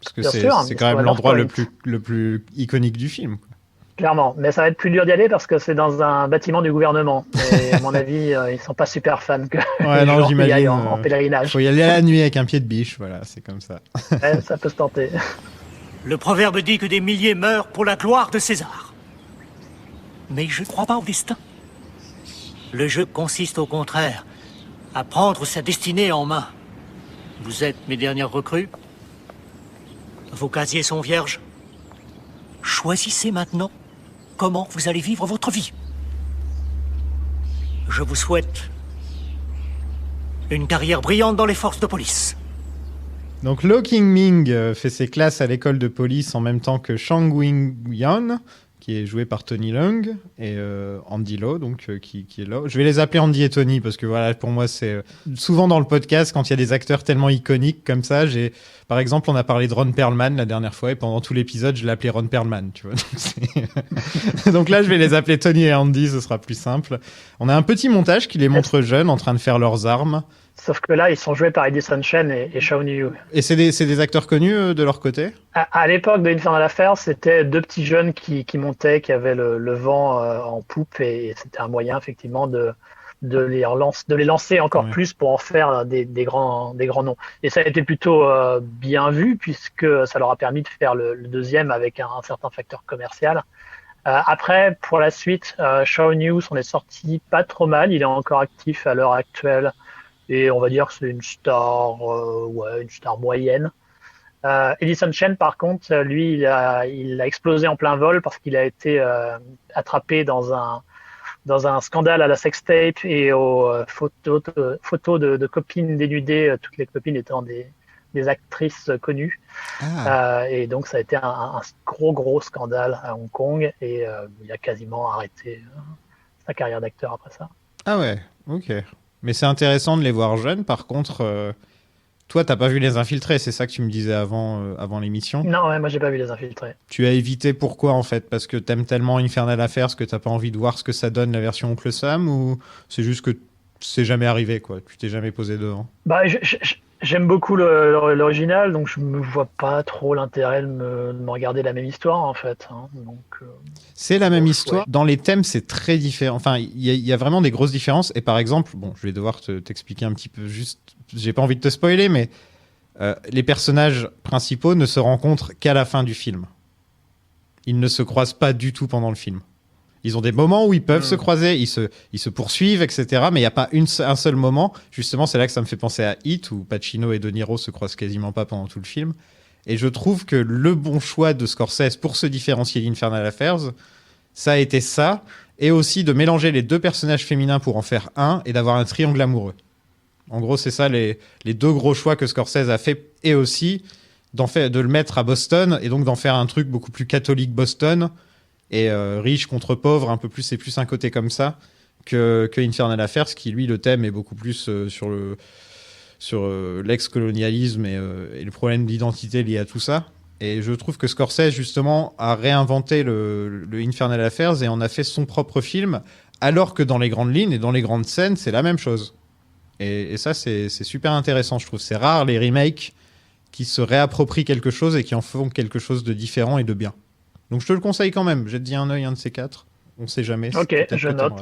Parce que Bien c'est sûr, quand même l'endroit le plus iconique du film, quoi. Clairement, mais ça va être plus dur d'y aller parce que c'est dans un bâtiment du gouvernement. Et à mon avis, ils sont pas super fans que les gens y aillent en pèlerinage. Faut y aller à la nuit avec un pied de biche, voilà, c'est comme ça. Ouais, ça peut se tenter. Le proverbe dit que des milliers meurent pour la gloire de César. Mais je ne crois pas au destin. Le jeu consiste au contraire à prendre sa destinée en main. Vous êtes mes dernières recrues. Vos casiers sont vierges. Choisissez maintenant comment vous allez vivre votre vie. Je vous souhaite une carrière brillante dans les forces de police. Donc Lo King-ming fait ses classes à l'école de police en même temps que Shang Wing-yeon, qui est joué par Tony Leung, et Andy Lau, donc qui est là. Je vais les appeler Andy et Tony parce que voilà, pour moi c'est souvent dans le podcast quand il y a des acteurs tellement iconiques comme ça. Par exemple, on a parlé de Ron Perlman la dernière fois et pendant tout l'épisode, je l'ai appelé Ron Perlman, tu vois. Donc là, je vais les appeler Tony et Andy, ce sera plus simple. On a un petit montage qui les montre jeunes en train de faire leurs armes. Sauf que là, ils sont joués par Edison Chen et Shawn Yu. Et c'est des acteurs connus de leur côté? À l'époque de Infernal Affairs, c'était deux petits jeunes qui montaient, qui avaient le vent en poupe, et c'était un moyen effectivement de les lancer encore plus pour en faire des grands noms. Et ça a été plutôt bien vu puisque ça leur a permis de faire le deuxième avec un certain facteur commercial. Après, pour la suite, Shawn Yu s'en est sorti pas trop mal. Il est encore actif à l'heure actuelle. Et on va dire que c'est une star moyenne. Edison Chen, par contre, lui, il a explosé en plein vol parce qu'il a été attrapé dans un scandale à la sextape et aux photos de copines dénudées, toutes les copines étant des actrices connues. Et donc, ça a été un gros scandale à Hong Kong et il a quasiment arrêté sa carrière d'acteur après ça. Ah ouais, ok. Mais c'est intéressant de les voir jeunes. Par contre, toi, t'as pas vu Les Infiltrés, c'est ça que tu me disais avant l'émission? Non, ouais, moi j'ai pas vu Les Infiltrés. Tu as évité pourquoi en fait? Parce que t'aimes tellement Infernal Affairs que t'as pas envie de voir ce que ça donne la version Oncle Sam, ou c'est juste que c'est jamais arrivé, quoi? Tu t'es jamais posé devant? Bah, j'aime beaucoup l'original, donc je me vois pas trop l'intérêt de me regarder la même histoire en fait. Hein. Donc, c'est la même histoire. Ouais. Dans les thèmes, c'est très différent. Enfin, il y a vraiment des grosses différences. Et par exemple, bon, je vais devoir t'expliquer un petit peu juste. J'ai pas envie de te spoiler, mais les personnages principaux ne se rencontrent qu'à la fin du film. Ils ne se croisent pas du tout pendant le film. Ils ont des moments où ils peuvent se croiser, ils se poursuivent, etc. Mais il n'y a pas un seul moment. Justement, c'est là que ça me fait penser à Heat, où Pacino et De Niro se croisent quasiment pas pendant tout le film. Et je trouve que le bon choix de Scorsese pour se différencier d'Infernal Affairs, ça a été ça, et aussi de mélanger les deux personnages féminins pour en faire un, et d'avoir un triangle amoureux. En gros, c'est ça les deux gros choix que Scorsese a fait, et aussi de le mettre à Boston, et donc d'en faire un truc beaucoup plus catholique Boston, et riche contre pauvre, un peu plus, c'est plus un côté comme ça que Infernal Affairs, qui lui, le thème est beaucoup plus sur l'ex-colonialisme et le problème d'identité lié à tout ça. Et je trouve que Scorsese, justement, a réinventé le Infernal Affairs et en a fait son propre film, alors que dans les grandes lignes et dans les grandes scènes, c'est la même chose. Et ça, c'est super intéressant, je trouve. C'est rare, les remakes qui se réapproprient quelque chose et qui en font quelque chose de différent et de bien. Donc je te le conseille quand même. Jette-y un œil, un de ces quatre. On sait jamais. Ok, je note.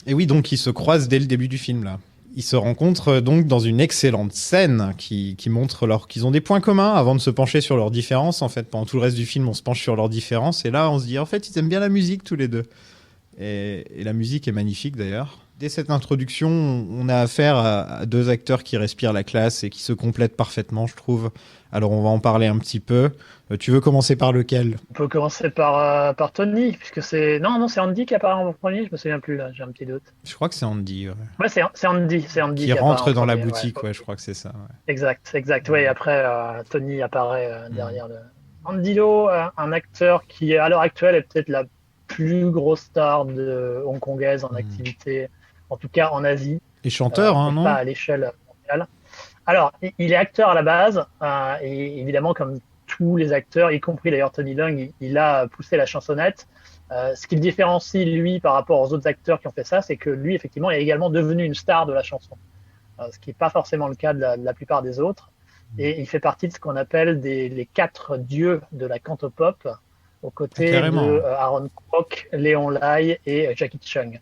Et oui, donc ils se croisent dès le début du film, là. Ils se rencontrent donc dans une excellente scène qui montre qu'ils ont des points communs avant de se pencher sur leurs différences. En fait, pendant tout le reste du film, on se penche sur leurs différences. Et là, on se dit, en fait, ils aiment bien la musique tous les deux. Et la musique est magnifique, d'ailleurs. Dès cette introduction, on a affaire à deux acteurs qui respirent la classe et qui se complètent parfaitement, je trouve. Alors, on va en parler un petit peu. Tu veux commencer par lequel? On peut commencer par Tony, puisque c'est... Non, c'est Andy qui apparaît en premier, je me souviens plus, là, j'ai un petit doute. Je crois que c'est Andy, ouais. Ouais, c'est Andy qui rentre dans la boutique, ouais, je crois que c'est ça. Ouais. Exact, ouais, et après, Tony apparaît derrière le... Andy Lau, un acteur qui, à l'heure actuelle, est peut-être la plus grosse star hongkongaise en activité en tout cas en Asie. Et chanteur, non? Pas à l'échelle mondiale. Alors, il est acteur à la base, et évidemment, comme tous les acteurs, y compris d'ailleurs Tony Leung, il a poussé la chansonnette. Ce qui le différencie, lui, par rapport aux autres acteurs qui ont fait ça, c'est que lui, effectivement, est également devenu une star de la chanson. Ce qui n'est pas forcément le cas de la plupart des autres. Et il fait partie de ce qu'on appelle les 4 dieux de la cantopop, aux côtés de Aaron Kwok, Léon Lai et Jackie Chung.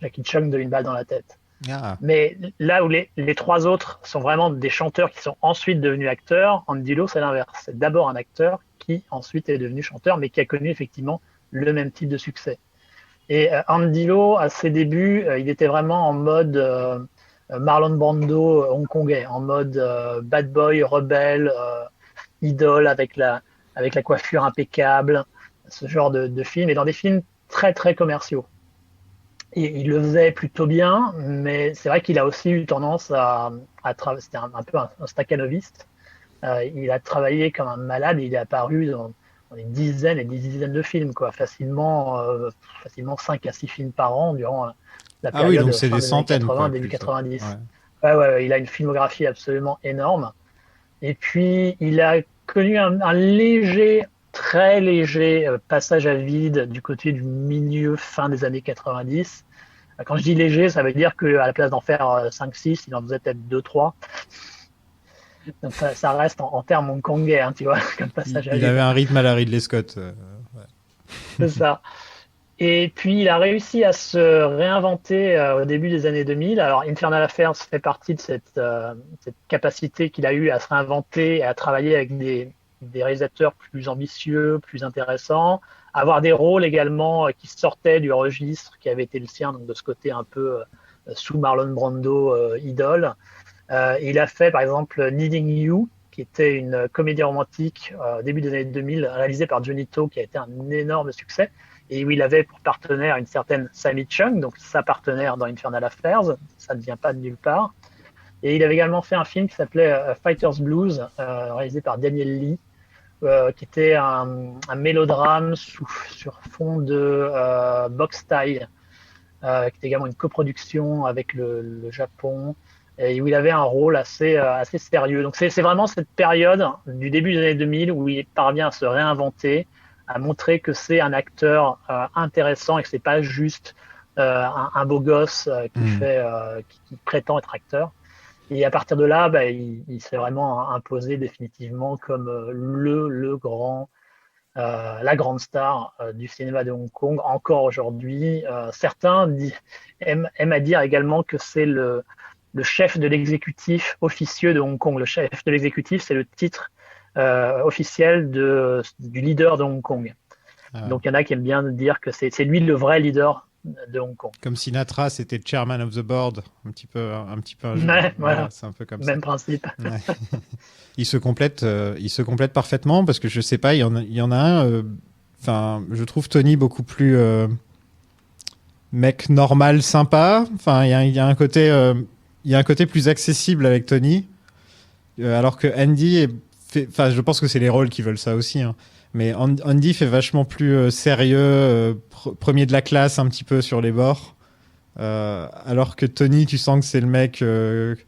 Jackie Chung de Une balle dans la tête. Ah. Mais là où les 3 autres sont vraiment des chanteurs qui sont ensuite devenus acteurs, Andy Lo, c'est l'inverse. C'est d'abord un acteur qui ensuite est devenu chanteur, mais qui a connu effectivement le même type de succès. Et Andy Lo, à ses débuts, il était vraiment en mode Marlon Brando hongkongais, en mode bad boy, rebelle, idole avec la coiffure impeccable, ce genre de film, et dans des films très très commerciaux. Et il le faisait plutôt bien, mais c'est vrai qu'il a aussi eu tendance à travailler, c'était un peu un staccanoviste. Il a travaillé comme un malade, et il est apparu dans des dizaines et des dizaines de films, quoi. Facilement 5 à 6 films par an durant la période oui, donc c'est fin des des centaines, années 80, quoi, début plus, 90. ouais. Il a une filmographie absolument énorme. Et puis, il a connu un léger, très léger passage à vide du côté du milieu, fin des années 90. Quand je dis léger, ça veut dire qu'à la place d'en faire 5-6, il en faisait peut-être 2-3. Donc ça reste en termes hongkongais, hein, tu vois, comme passage à vide. Il avait un rythme à la Ridley Scott. C'est ça. Et puis, il a réussi à se réinventer au début des années 2000. Alors, Infernal Affairs fait partie de cette capacité qu'il a eue à se réinventer et à travailler avec des réalisateurs plus ambitieux, plus intéressants, avoir des rôles également qui sortaient du registre qui avait été le sien, donc de ce côté un peu sous Marlon Brando, idole. Il a fait, par exemple, Needing You, qui était une comédie romantique début des années 2000, réalisée par Johnny To, qui a été un énorme succès, et où il avait pour partenaire une certaine Sammy Chung, donc sa partenaire dans Infernal Affairs. Ça ne vient pas de nulle part. Et il avait également fait un film qui s'appelait Fighter's Blues, réalisé par Daniel Lee, qui était un mélodrame sur fond de boxe style, qui était également une coproduction avec le Japon, et où il avait un rôle assez sérieux. Donc c'est vraiment cette période du début des années 2000 où il parvient à se réinventer, à montrer que c'est un acteur intéressant et que c'est pas juste un beau gosse qui prétend être acteur. Et à partir de là, il s'est vraiment imposé définitivement comme la grande star du cinéma de Hong Kong encore aujourd'hui. Certains aiment à dire également que c'est le chef de l'exécutif officieux de Hong Kong. Le chef de l'exécutif, c'est le titre officiel du leader de Hong Kong. Donc il y en a qui aiment bien dire que c'est lui le vrai leader de Hong Kong. Comme Sinatra, c'était chairman of the board, un petit peu un jeu. Ouais, voilà. C'est un peu comme Même ça. principe. Ouais. Il se complète parfaitement parce que je sais pas, il y en a un. Enfin, je trouve Tony beaucoup plus mec normal, sympa. Enfin, il y a un côté plus accessible avec Tony, alors que Andy enfin, je pense que c'est les rôles qui veulent ça aussi, hein. Mais Andy fait vachement plus sérieux, premier de la classe un petit peu sur les bords. Alors que Tony, tu sens que c'est le mec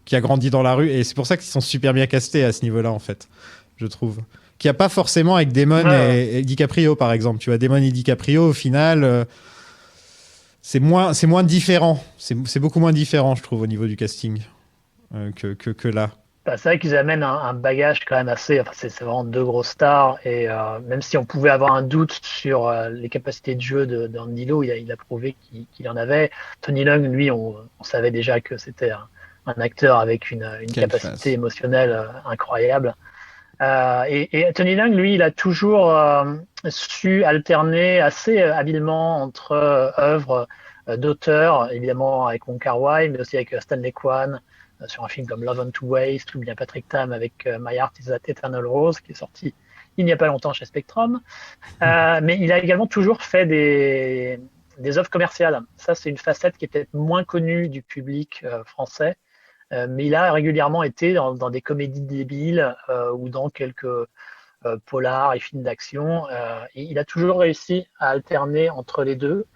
qui a grandi dans la rue. Et c'est pour ça qu'ils sont super bien castés à ce niveau-là, en fait, je trouve. Qu'il n'y a pas forcément avec Damon et DiCaprio, par exemple. Tu vois, Damon et DiCaprio, au final, c'est moins différent. C'est beaucoup moins différent, je trouve, au niveau du casting que là. C'est vrai qu'ils amènent un bagage quand même assez. Enfin, c'est vraiment 2 grosses stars. Et même si on pouvait avoir un doute sur les capacités de jeu d'Andy Lo, il a prouvé qu'il en avait. Tony Leung, lui, on savait déjà que c'était un acteur avec une capacité émotionnelle incroyable. Et Tony Leung, lui, il a toujours su alterner assez habilement entre œuvres d'auteurs, évidemment avec Wong Kar-wai, mais aussi avec Stanley Kwan, sur un film comme Love on Two Ways, ou bien Patrick Tam avec My Heart is That Eternal Rose, qui est sorti il n'y a pas longtemps chez Spectrum. Mais il a également toujours fait des œuvres commerciales. Ça, c'est une facette qui est peut-être moins connue du public français, mais il a régulièrement été dans des comédies débiles ou dans quelques polars et films d'action. Et il a toujours réussi à alterner entre les deux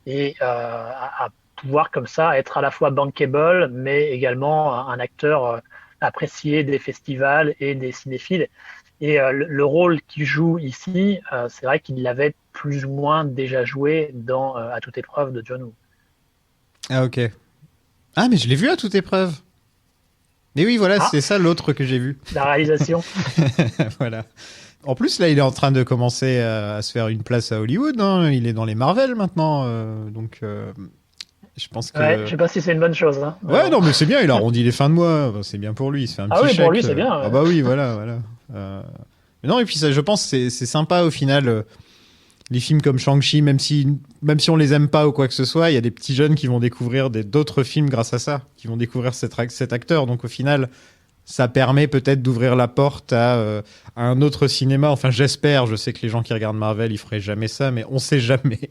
et à pouvoir comme ça être à la fois bankable, mais également un acteur apprécié des festivals et des cinéphiles. Et le rôle qu'il joue ici, c'est vrai qu'il l'avait plus ou moins déjà joué dans À toute épreuve de John Woo. Ah, ok. Ah, mais je l'ai vu à toute épreuve. Mais oui, voilà, c'est ça l'autre que j'ai vu. La réalisation. Voilà. En plus, là, il est en train de commencer à se faire une place à Hollywood. Hein. Il est dans les Marvel maintenant. Donc, je pense que... Ouais, je sais pas si c'est une bonne chose. Hein. Ouais, non, mais c'est bien. Il arrondit les fins de mois. C'est bien pour lui. Il se fait un petit chèque. Pour lui, c'est bien. Ah bah oui, voilà. Mais non, et puis ça, je pense que c'est sympa au final. Les films comme Shang-Chi, même si on les aime pas ou quoi que ce soit, il y a des petits jeunes qui vont découvrir d'autres films grâce à ça, qui vont découvrir cet acteur. Donc au final, ça permet peut-être d'ouvrir la porte à un autre cinéma. Enfin, j'espère. Je sais que les gens qui regardent Marvel, ils feraient jamais ça, mais on sait jamais.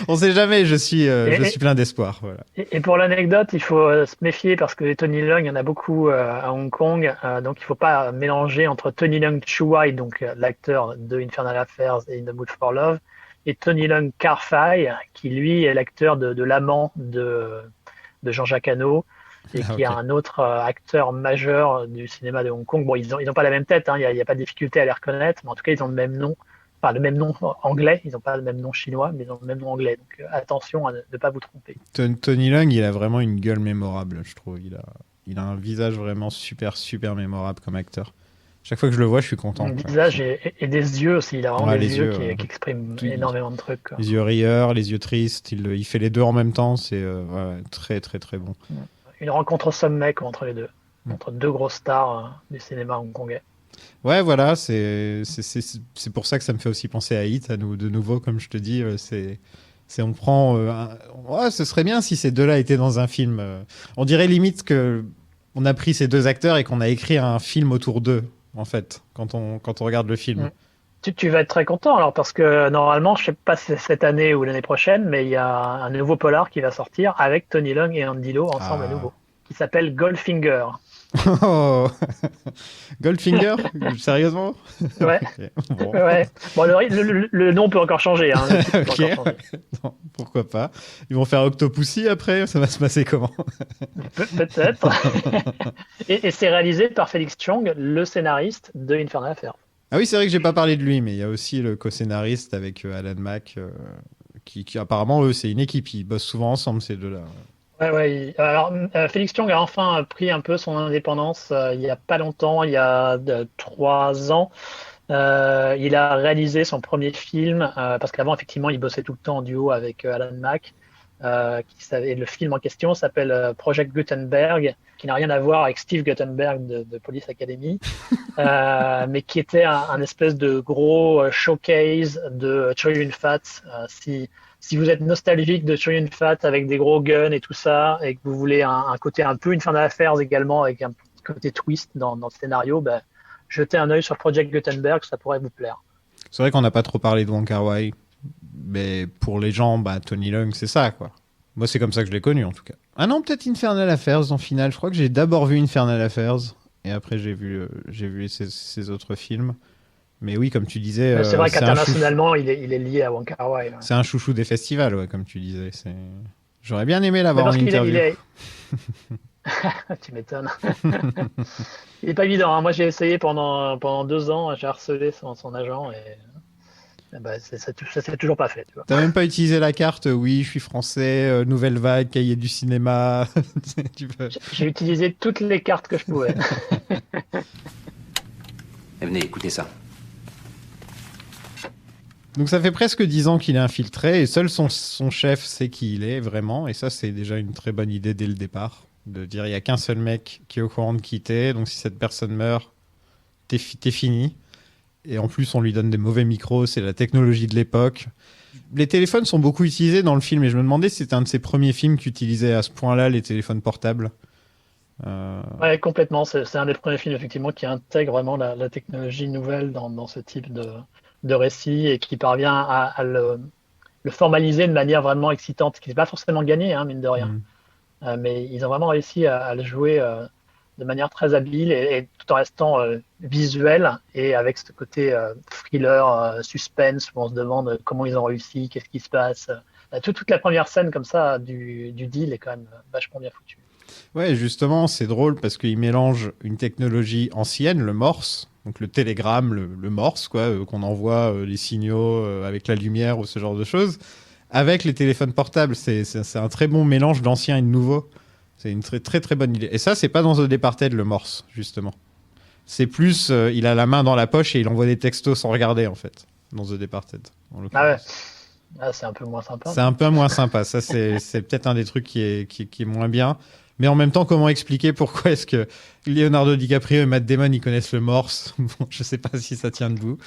On sait jamais. Je suis plein d'espoir. Voilà. Et pour l'anecdote, il faut se méfier parce que Tony Leung, il y en a beaucoup à Hong Kong, donc il faut pas mélanger entre Tony Leung Chiu Wai, donc l'acteur de Infernal Affairs et In the Mood for Love, et Tony Leung Kar Fai, qui lui est l'acteur de l'amant de Jean-Jacques Hano, et qui est un autre acteur majeur du cinéma de Hong Kong. Bon, ils ont pas la même tête, hein, il y a pas de difficulté à les reconnaître, mais en tout cas, ils ont le même nom. Enfin, le même nom anglais, ils n'ont pas le même nom chinois, mais ils ont le même nom anglais. Donc attention à ne pas vous tromper. Tony Leung, il a vraiment une gueule mémorable, je trouve. Il a un visage vraiment super, super mémorable comme acteur. Chaque fois que je le vois, je suis content. Un visage et des yeux aussi. Il a vraiment des yeux qui expriment énormément de trucs. Quoi. Les yeux rieurs, les yeux tristes. Il fait les deux en même temps. C'est très, très, très bon. Une rencontre au sommet entre les deux. Entre deux grosses stars du cinéma hongkongais. Ouais, voilà, c'est pour ça que ça me fait aussi penser à Hit, de nouveau, comme je te dis, on prend... ce serait bien si ces deux-là étaient dans un film. On dirait limite qu'on a pris ces deux acteurs et qu'on a écrit un film autour d'eux, en fait, quand on regarde le film. Tu vas être très content, alors, parce que normalement, je sais pas si c'est cette année ou l'année prochaine, mais il y a un nouveau polar qui va sortir avec Tony Leung et Andy Lau ensemble à nouveau, qui s'appelle Goldfinger. Oh. Goldfinger? Sérieusement? Ouais. Okay. Bon. Ouais. Bon, le nom peut encore changer. Hein, okay. Non, pourquoi pas? Ils vont faire Octopussy après? Ça va se passer comment? Peut-être. et c'est réalisé par Félix Chong, le scénariste de Infernal Affairs. Ah oui, c'est vrai que j'ai pas parlé de lui, mais il y a aussi le co-scénariste avec Alan Mack, qui apparemment, eux, c'est une équipe. Ils bossent souvent ensemble, ces deux-là. Ouais. Alors, Félix Chong a enfin pris un peu son indépendance il y a pas longtemps, il y a 3 ans. Il a réalisé son premier film, parce qu'avant, effectivement, il bossait tout le temps en duo avec Alan Mack. Le film en question s'appelle Project Gutenberg, qui n'a rien à voir avec Steve Guttenberg de Police Academy, mais qui était un espèce de gros showcase de Chow Yun-fat. Si vous êtes nostalgique de Chow Yun-fat avec des gros guns et tout ça, et que vous voulez un côté un peu Infernal Affairs également, avec un côté twist dans le scénario, jetez un œil sur Project Gutenberg, ça pourrait vous plaire. C'est vrai qu'on n'a pas trop parlé de Wong Kar-wai, mais pour les gens, Tony Leung, c'est ça, quoi. Moi, c'est comme ça que je l'ai connu, en tout cas. Ah non, peut-être Infernal Affairs en finale. Je crois que j'ai d'abord vu Infernal Affairs, et après j'ai vu ses autres films. Mais oui, comme tu disais... c'est vrai qu'internationalement, il est lié à Wong Kar-wai. C'est un chouchou des festivals, ouais, comme tu disais. J'aurais bien aimé l'avoir en interview. Tu m'étonnes. Il n'est pas évident. Hein. Moi, j'ai essayé pendant 2 ans, j'ai harcelé son agent, et ça s'est toujours pas fait. Tu n'as même pas utilisé la carte, oui, je suis français, nouvelle vague, cahier du cinéma. J'ai utilisé toutes les cartes que je pouvais. Venez, écoutez ça. Donc ça fait presque 10 ans qu'il est infiltré et seul son chef sait qui il est vraiment. Et ça, c'est déjà une très bonne idée dès le départ. De dire il n'y a qu'un seul mec qui est au courant de qui t'es. Donc si cette personne meurt, t'es fini. Et en plus, on lui donne des mauvais micros. C'est la technologie de l'époque. Les téléphones sont beaucoup utilisés dans le film. Et je me demandais si c'était un de ses premiers films qui utilisait à ce point-là les téléphones portables. Ouais, complètement. C'est un des premiers films effectivement qui intègre vraiment la technologie nouvelle dans ce type de récit et qui parvient à le formaliser de manière vraiment excitante, ce qui n'est pas forcément gagné, hein, mine de rien. Mais ils ont vraiment réussi à le jouer de manière très habile et tout en restant visuel et avec ce côté thriller, suspense, où on se demande comment ils ont réussi, qu'est-ce qui se passe, toute la première scène comme ça du deal est quand même vachement bien foutue. Ouais, justement, c'est drôle parce qu'il mélange une technologie ancienne, le Morse, donc le télégramme, le Morse, quoi, qu'on envoie les signaux avec la lumière ou ce genre de choses, avec les téléphones portables. C'est un très bon mélange d'ancien et de nouveau. C'est une très très très bonne idée. Et ça, c'est pas dans The Departed, le Morse, justement. C'est plus, il a la main dans la poche et il envoie des textos sans regarder, en fait, dans The Departed. Ah ouais. Ah, c'est un peu moins sympa. C'est un peu moins sympa. Ça, c'est peut-être un des trucs qui est moins bien. Mais en même temps, comment expliquer pourquoi est-ce que Leonardo DiCaprio et Matt Damon, ils connaissent le Morse? Bon, je sais pas si ça tient debout.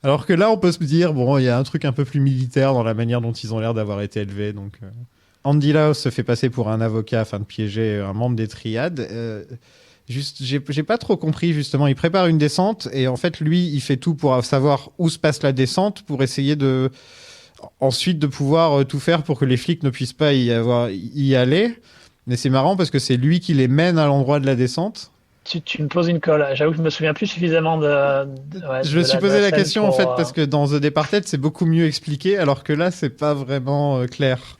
Alors que là, on peut se dire, bon, il y a un truc un peu plus militaire dans la manière dont ils ont l'air d'avoir été élevés. Donc, Andy Lau se fait passer pour un avocat afin de piéger un membre des triades. Juste, j'ai pas trop compris, justement. Il prépare une descente et en fait, lui, il fait tout pour savoir où se passe la descente pour essayer ensuite de pouvoir tout faire pour que les flics ne puissent pas y aller. Mais c'est marrant parce que c'est lui qui les mène à l'endroit de la descente. Tu me poses une colle. J'avoue que je me souviens plus suffisamment je me suis posé la question en fait parce que dans The Departed c'est beaucoup mieux expliqué alors que là c'est pas vraiment clair.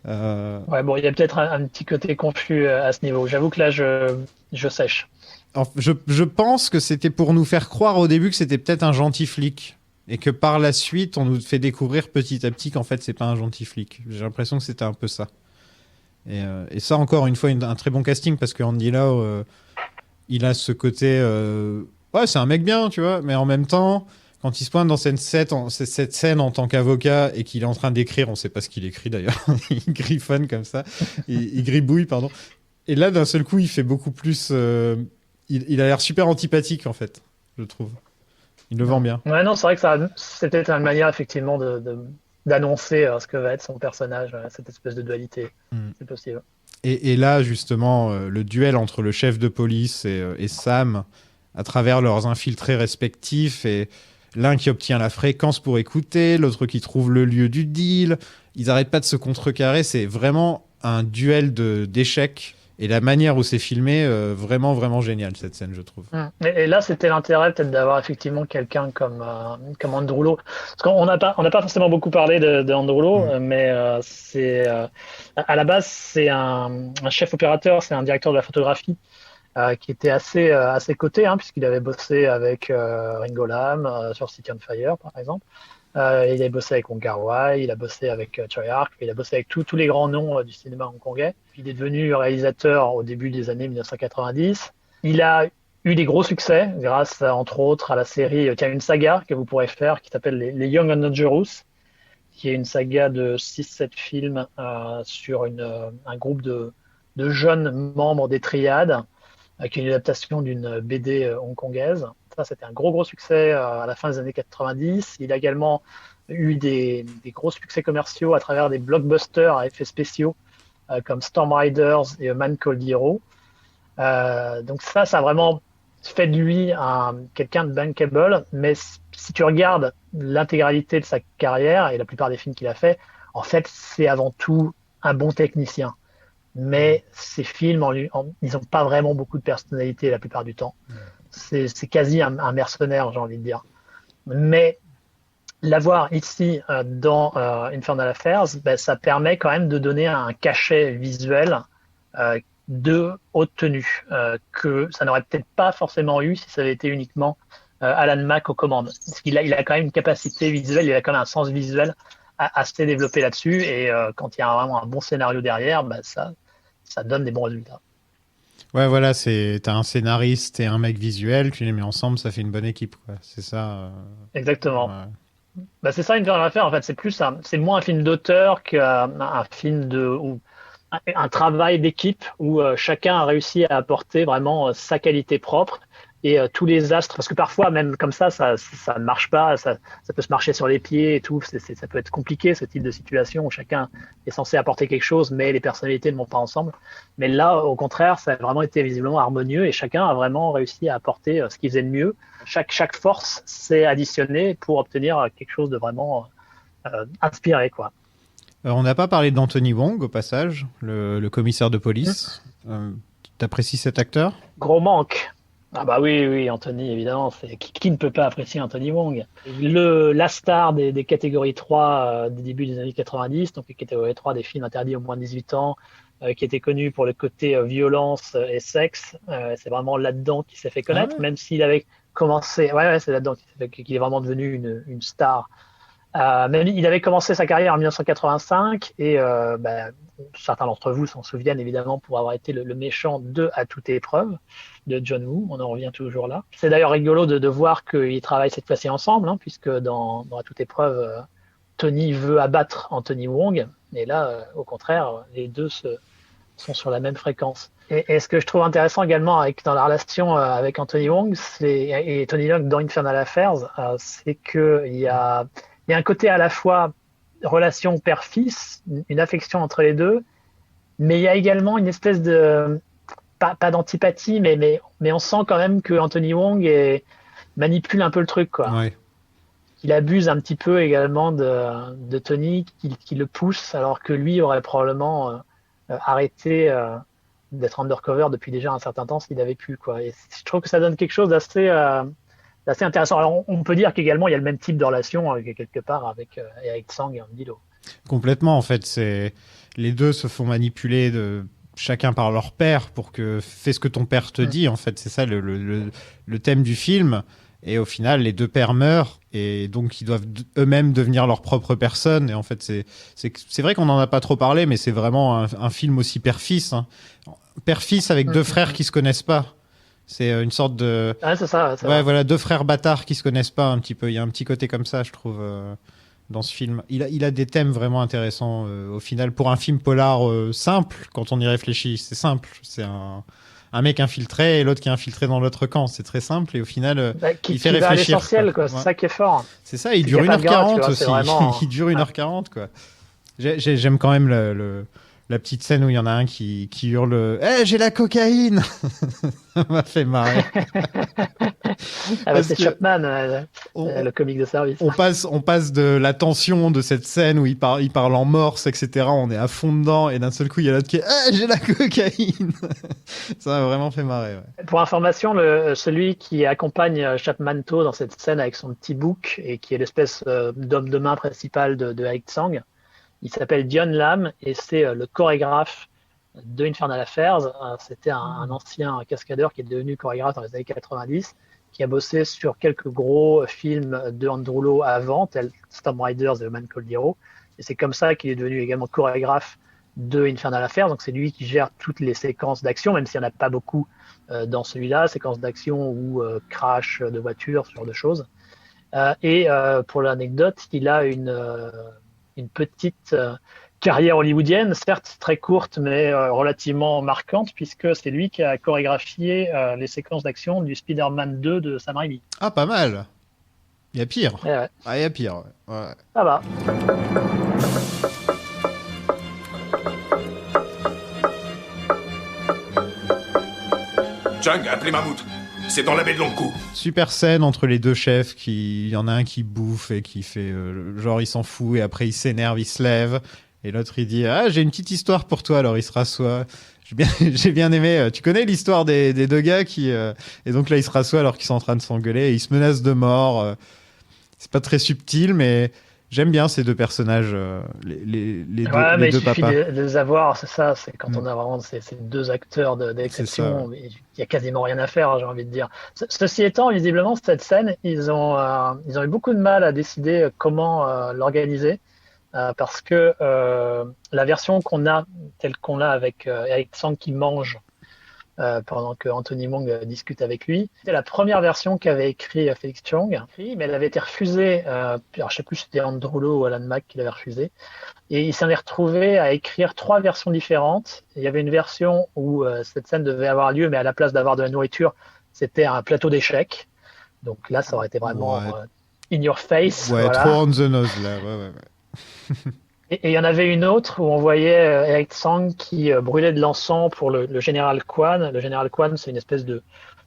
Ouais, bon, il y a peut-être un petit côté confus à ce niveau. J'avoue que là je sèche. Je pense que c'était pour nous faire croire au début que c'était peut-être un gentil flic et que par la suite on nous fait découvrir petit à petit qu'en fait c'est pas un gentil flic. J'ai l'impression que c'était un peu ça. Et ça, encore une fois, un très bon casting parce que Andy Lau, il a ce côté. Ouais, c'est un mec bien, tu vois, mais en même temps, quand il se pointe dans cette scène en tant qu'avocat et qu'il est en train d'écrire, on sait pas ce qu'il écrit d'ailleurs, il griffonne comme ça, il gribouille, pardon. Et là, d'un seul coup, il fait beaucoup plus. Il a l'air super antipathique, en fait, je trouve. Il le vend bien. Ouais, non, c'est vrai que c'est peut-être une manière, effectivement, d'annoncer ce que va être son personnage, cette espèce de dualité. C'est possible. Et là, justement, le duel entre le chef de police et Sam, à travers leurs infiltrés respectifs, et l'un qui obtient la fréquence pour écouter, l'autre qui trouve le lieu du deal, ils n'arrêtent pas de se contrecarrer, c'est vraiment un duel d'échecs. Et la manière où c'est filmé, vraiment, vraiment génial, cette scène, je trouve. Et là, c'était l'intérêt peut-être d'avoir effectivement quelqu'un comme Andrew Lo. Parce qu'on n'a pas forcément beaucoup parlé de Andrew Lo, mais à la base, c'est un chef opérateur, c'est un directeur de la photographie qui était assez coté, puisqu'il avait bossé avec Ringo Lam sur City on Fire, par exemple. Il a bossé avec Wong Kar-wai, il a bossé avec Choi Ark, il a bossé avec tous les grands noms du cinéma hongkongais. Il est devenu réalisateur au début des années 1990. Il a eu des gros succès grâce, entre autres, à la série, une saga que vous pourrez faire qui s'appelle les Young and Dangerous, qui est une saga de 6-7 films sur un groupe de jeunes membres des triades, qui est une adaptation d'une BD hongkongaise. Ça, c'était un gros succès à la fin des années 90. Il a également eu des gros succès commerciaux à travers des blockbusters à effets spéciaux comme Storm Riders et A Man Called Hero. Donc ça a vraiment fait de lui quelqu'un de bankable. Mais si tu regardes l'intégralité de sa carrière et la plupart des films qu'il a fait, en fait, c'est avant tout un bon technicien. Mais ces films, ils n'ont pas vraiment beaucoup de personnalité la plupart du temps. C'est quasi un mercenaire, j'ai envie de dire. Mais l'avoir ici dans Infernal Affairs, ça permet quand même de donner un cachet visuel de haute tenue que ça n'aurait peut-être pas forcément eu si ça avait été uniquement Alan Mack aux commandes. Parce qu'il a quand même une capacité visuelle, il a quand même un sens visuel assez développé là-dessus. Et quand il y a vraiment un bon scénario derrière, ça donne des bons résultats. Ouais, voilà, t'as un scénariste et un mec visuel, tu les mets ensemble, ça fait une bonne équipe, quoi. C'est ça. Exactement. Ouais. C'est ça, Infernal Affairs, en fait. C'est moins un film d'auteur qu'un film un travail d'équipe où chacun a réussi à apporter vraiment sa qualité propre et tous les astres, parce que parfois, même comme ça ne marche pas, ça peut se marcher sur les pieds et tout, ça peut être compliqué, ce type de situation où chacun est censé apporter quelque chose, mais les personnalités ne vont pas ensemble. Mais là, au contraire, ça a vraiment été visiblement harmonieux et chacun a vraiment réussi à apporter ce qu'il faisait de mieux. Chaque force s'est additionnée pour obtenir quelque chose de vraiment inspiré, quoi. On n'a pas parlé d'Anthony Wong, au passage, le commissaire de police. T'apprécies cet acteur ? Gros manque. Ah bah oui, oui, Anthony, évidemment. Qui ne peut pas apprécier Anthony Wong? La star des catégories 3 des débuts des années 90, donc les catégories 3 des films interdits aux moins de 18 ans, qui était connu pour le côté violence et sexe. C'est vraiment là-dedans qu'il s'est fait Ah connaître, ouais. même s'il avait commencé. Ouais, c'est là-dedans qu'il est vraiment devenu une star. Même il avait commencé sa carrière en 1985 et certains d'entre vous s'en souviennent évidemment pour avoir été le méchant de À toute épreuve de John Woo. On en revient toujours là. C'est d'ailleurs rigolo de voir qu'ils travaillent cette fois-ci ensemble, hein, puisque dans À toute épreuve, Tony veut abattre Anthony Wong, et là, au contraire, les deux sont sur la même fréquence. Et ce que je trouve intéressant également dans la relation avec Anthony Wong et Tony Leung dans Infernal Affairs, c'est qu'il y a un côté à la fois relation père-fils, une affection entre les deux, mais il y a également une espèce de, pas d'antipathie, mais on sent quand même que Anthony Wong manipule un peu le truc, quoi. Ouais. Il abuse un petit peu également de Tony, qui le pousse, alors que lui aurait probablement arrêté d'être undercover depuis déjà un certain temps s'il avait pu, quoi. Et je trouve que ça donne quelque chose d'assez intéressant. Alors, on peut dire qu'également, il y a le même type de relation quelque part avec Eric Tsang et Andy Lau. Complètement, en fait. Les deux se font manipuler chacun par leur père pour que fais ce que ton père te dit. En fait, c'est ça le thème du film. Et au final, les deux pères meurent et donc ils doivent eux-mêmes devenir leur propre personne. Et en fait, c'est vrai qu'on n'en a pas trop parlé, mais c'est vraiment un film aussi père-fils. Hein. Père-fils avec deux frères qui se connaissent pas. C'est une sorte de... Ah, c'est ça. Ouais, voilà, deux frères bâtards qui se connaissent pas un petit peu. Il y a un petit côté comme ça, je trouve, dans ce film. Il a des thèmes vraiment intéressants. Au final, pour un film polar simple, quand on y réfléchit, c'est simple. C'est un mec infiltré et l'autre qui est infiltré dans l'autre camp. C'est très simple et au final, il fait va à réfléchir. l'essentiel, quoi. Ouais. C'est ça qui est fort. C'est ça, il C'est dure qu'il y a pas de 1h40 gras, tu aussi. vois, c'est vraiment- Il dure 1h40, quoi. J'aime quand même la petite scène où il y en a un qui hurle « Hey, j'ai la cocaïne !» Ça m'a fait marrer. Parce C'est que Chapman, on- le comique de service. On passe de la tension de cette scène où il parle en morse, etc. On est à fond dedans et d'un seul coup, il y a l'autre qui est « Ah, j'ai la cocaïne !» Ça m'a vraiment fait marrer, ouais. Pour information, celui qui accompagne Chapman To dans cette scène avec son petit bouc et qui est l'espèce d'homme de main principal de Eric Tsang, il s'appelle Dion Lam et c'est le chorégraphe de Infernal Affairs. C'était un ancien cascadeur qui est devenu chorégraphe dans les années 90, qui a bossé sur quelques gros films de Andrew Lowe avant, tel Storm Riders et The Man Called Hero. Et c'est comme ça qu'il est devenu également chorégraphe de Infernal Affairs. Donc c'est lui qui gère toutes les séquences d'action, même s'il n'y en a pas beaucoup dans celui-là, séquences d'action ou crash de voiture, ce genre de choses. Et pour l'anecdote, il a une petite carrière hollywoodienne, certes très courte, mais relativement marquante, puisque c'est lui qui a chorégraphié les séquences d'action du Spider-Man 2 de Sam Raimi. Ah, pas mal. Il y a pire. Ouais. Ah, il y a pire, ouais. Ouais. Ça va. Chung, appelez Mammouth. C'est dans la baie de Longkou. Super scène entre les deux chefs, il y en a un qui bouffe et qui fait genre il s'en fout et après il s'énerve, il se lève et l'autre il dit ah j'ai une petite histoire pour toi, alors il se rassoit. J'ai bien aimé, tu connais l'histoire des deux gars qui et donc là ils se rassoient alors qu'ils sont en train de s'engueuler et ils se menacent de mort. C'est pas très subtil mais j'aime bien ces deux personnages, les Mais deux il suffit papas. de les avoir, c'est ça, c'est quand on a vraiment ces deux acteurs d'exception, il y a quasiment rien à faire, j'ai envie de dire. Ceci étant, visiblement, cette scène, ils ont eu beaucoup de mal à décider comment l'organiser, parce que la version telle qu'on l'a avec Eric Tsang qui mange pendant que Anthony Wong discute avec lui. C'était la première version qu'avait écrit Felix Chung, mais elle avait été refusée. Alors je sais plus si c'était Andrew Lowe ou Alan Mack qui l'avait refusée. Et il s'en est retrouvé à écrire 3 versions différentes. Il y avait une version où cette scène devait avoir lieu, mais à la place d'avoir de la nourriture, c'était un plateau d'échecs. Donc là, ça aurait été vraiment in your face. Ouais, voilà. trop on the nose là. Ouais. Et il y en avait une autre où on voyait Eric Tsang qui brûlait de l'encens pour le général Quan. Le général Quan, c'est une espèce de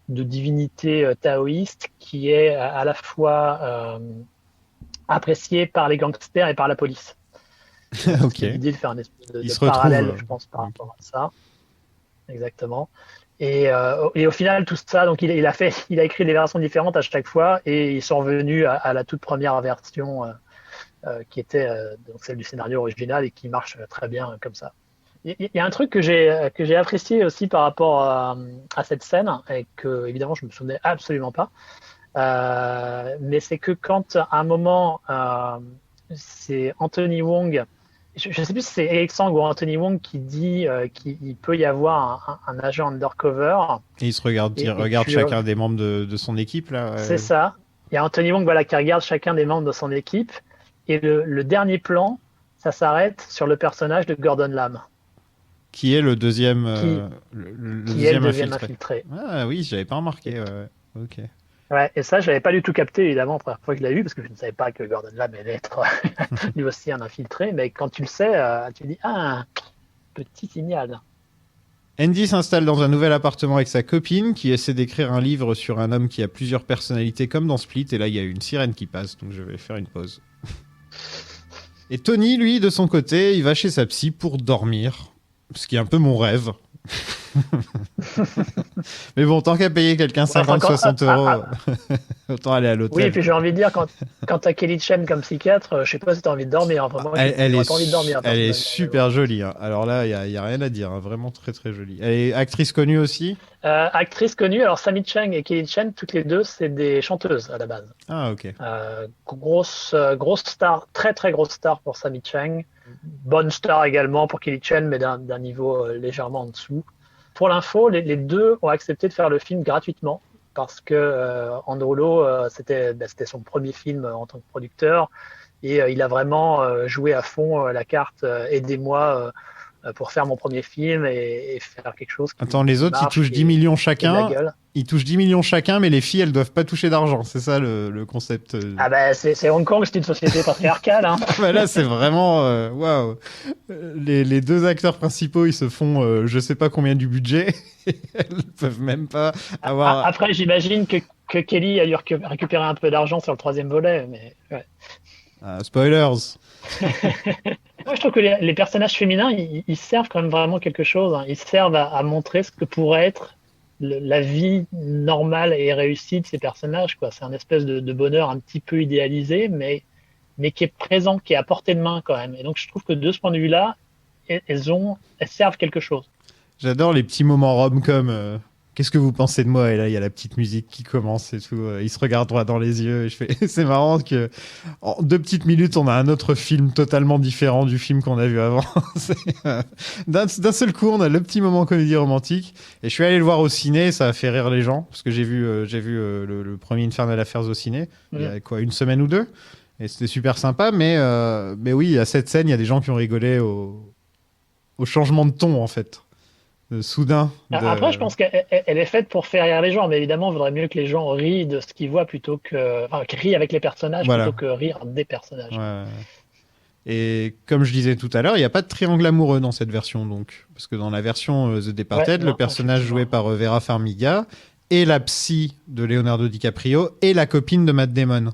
divinité taoïste qui est à la fois appréciée par les gangsters et par la police. Ok. L'idée de faire une espèce Ils de se parallèle, retrouvent. je pense, par rapport à ça. Exactement. Et au final, tout ça, donc il a écrit des versions différentes à chaque fois, et ils sont revenus à la toute première version qui était donc celle du scénario original et qui marche très bien comme ça. Il y a un truc que j'ai apprécié aussi par rapport à cette scène et que évidemment je me souvenais absolument pas, mais c'est que quand à un moment c'est Anthony Wong. Je ne sais plus si c'est Eric Sang ou Anthony Wong qui dit qu'il peut y avoir un agent undercover. Et il regarde chacun des membres de son équipe, là. C'est ça. Il y a Anthony Wong qui regarde chacun des membres de son équipe. Et le dernier plan, ça s'arrête sur le personnage de Gordon Lam. Qui est le deuxième, qui est le deuxième infiltré. Ah oui, j'avais pas remarqué. Ok. Ouais, et ça, je l'avais pas du tout capté, évidemment, la première fois que je l'ai vu, parce que je ne savais pas que Gordon Lam allait être lui aussi un infiltré. Mais quand tu le sais, tu te dis, un petit signal. Andy s'installe dans un nouvel appartement avec sa copine qui essaie d'écrire un livre sur un homme qui a plusieurs personnalités comme dans Split. Et là, il y a une sirène qui passe, donc je vais faire une pause. Et Tony, lui, de son côté, il va chez sa psy pour dormir. Ce qui est un peu mon rêve. Mais bon, tant qu'à payer quelqu'un 50-60 euros, autant aller à l'hôtel. Oui, et puis j'ai envie de dire, quand t'as Kelly Chen comme psychiatre, je sais pas si t'as envie de dormir. Enfin, moi, elle est, pas envie de dormir, elle est super jolie. Hein. Alors là, il n'y a rien à dire. Hein. Vraiment très très jolie. Elle est actrice connue aussi. Actrice connue, alors Sammy Cheng et Kelly Chen, toutes les deux, c'est des chanteuses à la base. Ah, ok. Grosse star, très très grosse star pour Sammy Cheng. Bonne star également pour Kelly Chen, mais d'un niveau légèrement en dessous. Pour l'info, les deux ont accepté de faire le film gratuitement parce que Andrew Lo, c'était son premier film en tant que producteur et il a vraiment joué à fond la carte aidez-moi pour faire mon premier film et faire quelque chose qui Attends, les autres, ils touchent 10 millions chacun. Ils touchent 10 millions chacun, mais les filles, elles doivent pas toucher d'argent. C'est ça le concept. Ah bah, c'est Hong Kong, c'est une société patriarcale. Hein. Bah là, c'est vraiment... Waouh. Les deux acteurs principaux, ils se font je sais pas combien du budget. Elles peuvent même pas avoir... Après, j'imagine que Kelly a dû récupérer un peu d'argent sur le troisième volet. Mais, ouais. Spoilers. Moi, je trouve que les personnages féminins, ils servent quand même vraiment quelque chose. Hein. Ils servent à montrer ce que pourrait être la vie normale et réussie de ces personnages, quoi. C'est un espèce de bonheur un petit peu idéalisé, mais qui est présent, qui est à portée de main quand même. Et donc, je trouve que de ce point de vue-là, elles servent quelque chose. J'adore les petits moments rom-com. Qu'est-ce que vous pensez de moi? Et là, il y a la petite musique qui commence et tout. Il se regarde droit dans les yeux. Et je fais... C'est marrant que en 2 petites minutes, on a un autre film totalement différent du film qu'on a vu avant. D'un seul coup, on a le petit moment comédie romantique. Et je suis allé le voir au ciné. Ça a fait rire les gens parce que j'ai vu le premier Infernal Affairs au ciné. Il y a quoi, 1 semaine ou 2. Et c'était super sympa. Mais oui, à cette scène, il y a des gens qui ont rigolé au changement de ton en fait. Soudain. Après, je pense qu'elle est faite pour faire rire les gens, mais évidemment, il vaudrait mieux que les gens rient de ce qu'ils voient plutôt que. Enfin, qu'ils rient avec les personnages plutôt que rire des personnages. Ouais. Et comme je disais tout à l'heure, il n'y a pas de triangle amoureux dans cette version, donc. Parce que dans la version The Departed, le personnage joué par Vera Farmiga est la psy de Leonardo DiCaprio et la copine de Matt Damon.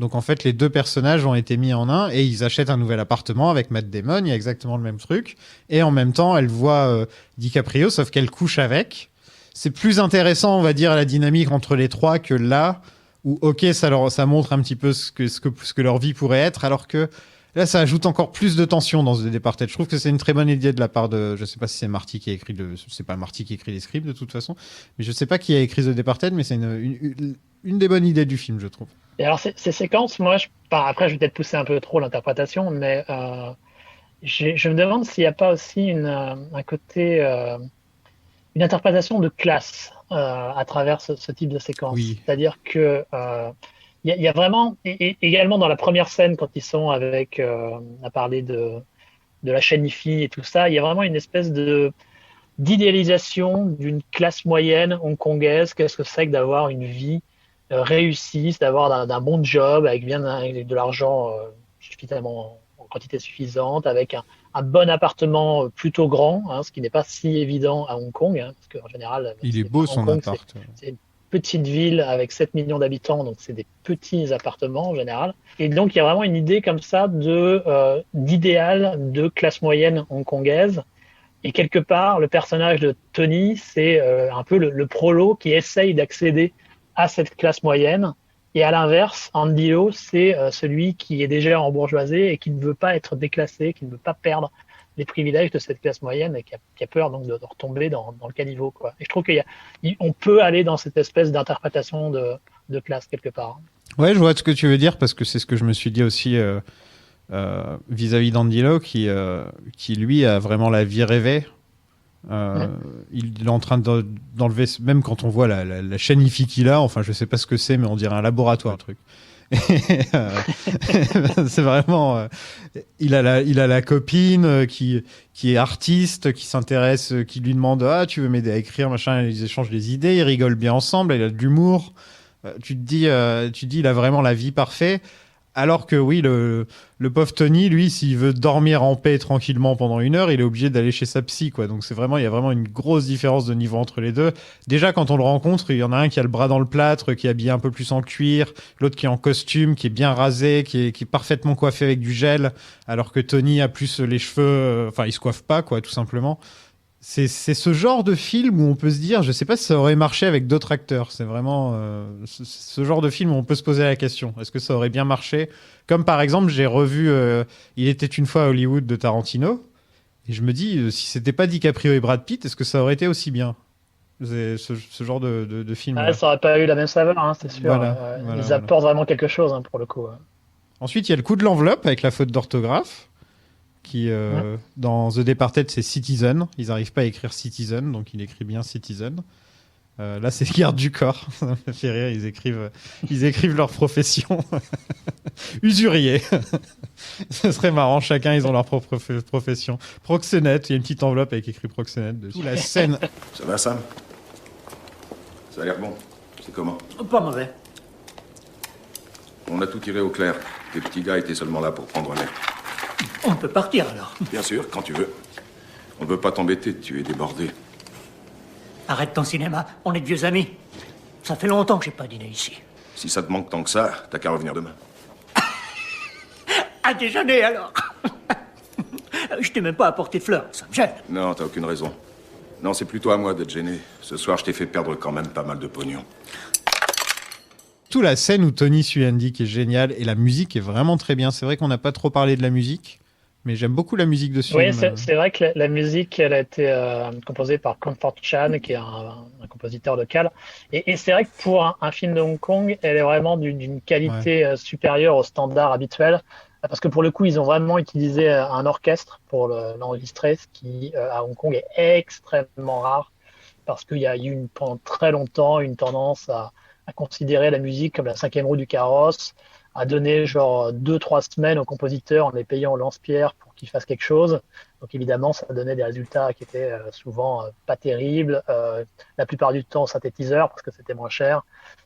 Donc en fait, les deux personnages ont été mis en un et ils achètent un nouvel appartement avec Matt Damon. Il y a exactement le même truc. Et en même temps, elle voit DiCaprio, sauf qu'elle couche avec. C'est plus intéressant, on va dire, la dynamique entre les trois que là, où ok, ça montre un petit peu ce que leur vie pourrait être, alors que là, ça ajoute encore plus de tension dans The Departed. Je trouve que c'est une très bonne idée de la part de... Je sais pas si c'est Marty qui a écrit c'est pas Marty qui écrit les scripts de toute façon, mais je sais pas qui a écrit The Departed, mais c'est une des bonnes idées du film, je trouve. Et alors, ces séquences, moi, après, je vais peut-être pousser un peu trop l'interprétation, mais je me demande s'il n'y a pas aussi un côté, une interprétation de classe à travers ce type de séquence. Oui. C'est-à-dire que il y a vraiment, et également dans la première scène, quand ils sont avec, à parler de la chaîne IFI et tout ça, il y a vraiment une espèce d'idéalisation d'une classe moyenne hongkongaise. Qu'est-ce que c'est que d'avoir une vie réussissent, d'avoir d'un bon job avec de l'argent suffisamment en quantité suffisante, avec un bon appartement plutôt grand, hein, ce qui n'est pas si évident à Hong Kong, hein, parce qu'en général, il est beau son appart. C'est une petite ville avec 7 millions d'habitants, donc c'est des petits appartements en général. Et donc il y a vraiment une idée comme ça d'idéal de classe moyenne hongkongaise Et quelque part, le personnage de Tony, c'est un peu le prolo qui essaye d'accéder à cette classe moyenne. Et à l'inverse, Andy Lau, c'est celui qui est déjà embourgeoisé et qui ne veut pas être déclassé, qui ne veut pas perdre les privilèges de cette classe moyenne et qui a peur donc de retomber dans le caniveau, quoi. Et je trouve qu'on peut aller dans cette espèce d'interprétation de classe quelque part. Ouais, je vois ce que tu veux dire parce que c'est ce que je me suis dit aussi vis-à-vis d'Andy Lau qui lui a vraiment la vie rêvée. Il est en train d'enlever, même quand on voit la chaîne IFI qu'il a, enfin je sais pas ce que c'est, mais on dirait un laboratoire, un truc. C'est vraiment il a la copine qui est artiste, qui s'intéresse, qui lui demande tu veux m'aider à écrire, machin, ils échangent des idées, ils rigolent bien ensemble, il a de l'humour. Tu te dis il a vraiment la vie parfaite. Alors que oui, le pauvre Tony, lui, s'il veut dormir en paix tranquillement pendant 1 heure, il est obligé d'aller chez sa psy, quoi. Donc il y a vraiment une grosse différence de niveau entre les deux. Déjà, quand on le rencontre, il y en a un qui a le bras dans le plâtre, qui est habillé un peu plus en cuir, l'autre qui est en costume, qui est bien rasé, qui est parfaitement coiffé avec du gel, alors que Tony a plus les cheveux, il se coiffe pas, quoi, tout simplement. C'est ce genre de film où on peut se dire, je sais pas si ça aurait marché avec d'autres acteurs. C'est vraiment ce genre de film où on peut se poser la question. Est-ce que ça aurait bien marché ? Comme par exemple, j'ai revu Il était une fois à Hollywood de Tarantino. Et je me dis, si c'était pas DiCaprio et Brad Pitt, est-ce que ça aurait été aussi bien ? Ce genre de film. Ça aurait pas eu la même saveur, hein, c'est sûr. Voilà, ils apportent vraiment quelque chose, hein, pour le coup. Ensuite, il y a le coup de l'enveloppe avec la faute d'orthographe. Qui, dans The Departed, c'est Citizen. Ils n'arrivent pas à écrire Citizen, donc il écrit bien Citizen. Là, c'est garde du corps. Ça me fait rire, ils écrivent leur profession. Usurier. Ce serait marrant, chacun, ils ont leur propre profession. Proxénète, il y a une petite enveloppe avec écrit Proxénète dessus. La scène... Ça va, Sam? Ça a l'air bon. C'est comment? Pas mauvais. On a tout tiré au clair. Les petits gars étaient seulement là pour prendre l'air. On peut partir alors. Bien sûr, quand tu veux. On ne veut pas t'embêter, tu es débordé. Arrête ton cinéma, on est de vieux amis. Ça fait longtemps que j'ai pas dîné ici. Si ça te manque tant que ça, t'as qu'à revenir demain. À déjeuner alors. Je t'ai même pas apporté de fleurs, ça me gêne. Non, t'as aucune raison. Non, c'est plutôt à moi d'être gêné. Ce soir, je t'ai fait perdre quand même pas mal de pognon. Toute la scène où Tony suit Andy qui est géniale et la musique est vraiment très bien. C'est vrai qu'on n'a pas trop parlé de la musique, mais j'aime beaucoup la musique de ce film. Oui, c'est vrai que la musique, elle a été composée par Comfort Chan, qui est un compositeur local. Et c'est vrai que pour un film de Hong Kong, elle est vraiment d'une qualité supérieure aux standards habituels. Parce que pour le coup, ils ont vraiment utilisé un orchestre pour l'enregistrer, ce qui, à Hong Kong, est extrêmement rare. Parce qu'il y a eu pendant très longtemps une tendance à considérer la musique comme la 5e roue du carrosse, à donner genre 2-3 semaines aux compositeurs en les payant au lance-pierre pour qu'ils fassent quelque chose. Donc évidemment, ça donnait des résultats qui étaient souvent pas terribles, la plupart du temps synthétiseurs parce que c'était moins cher.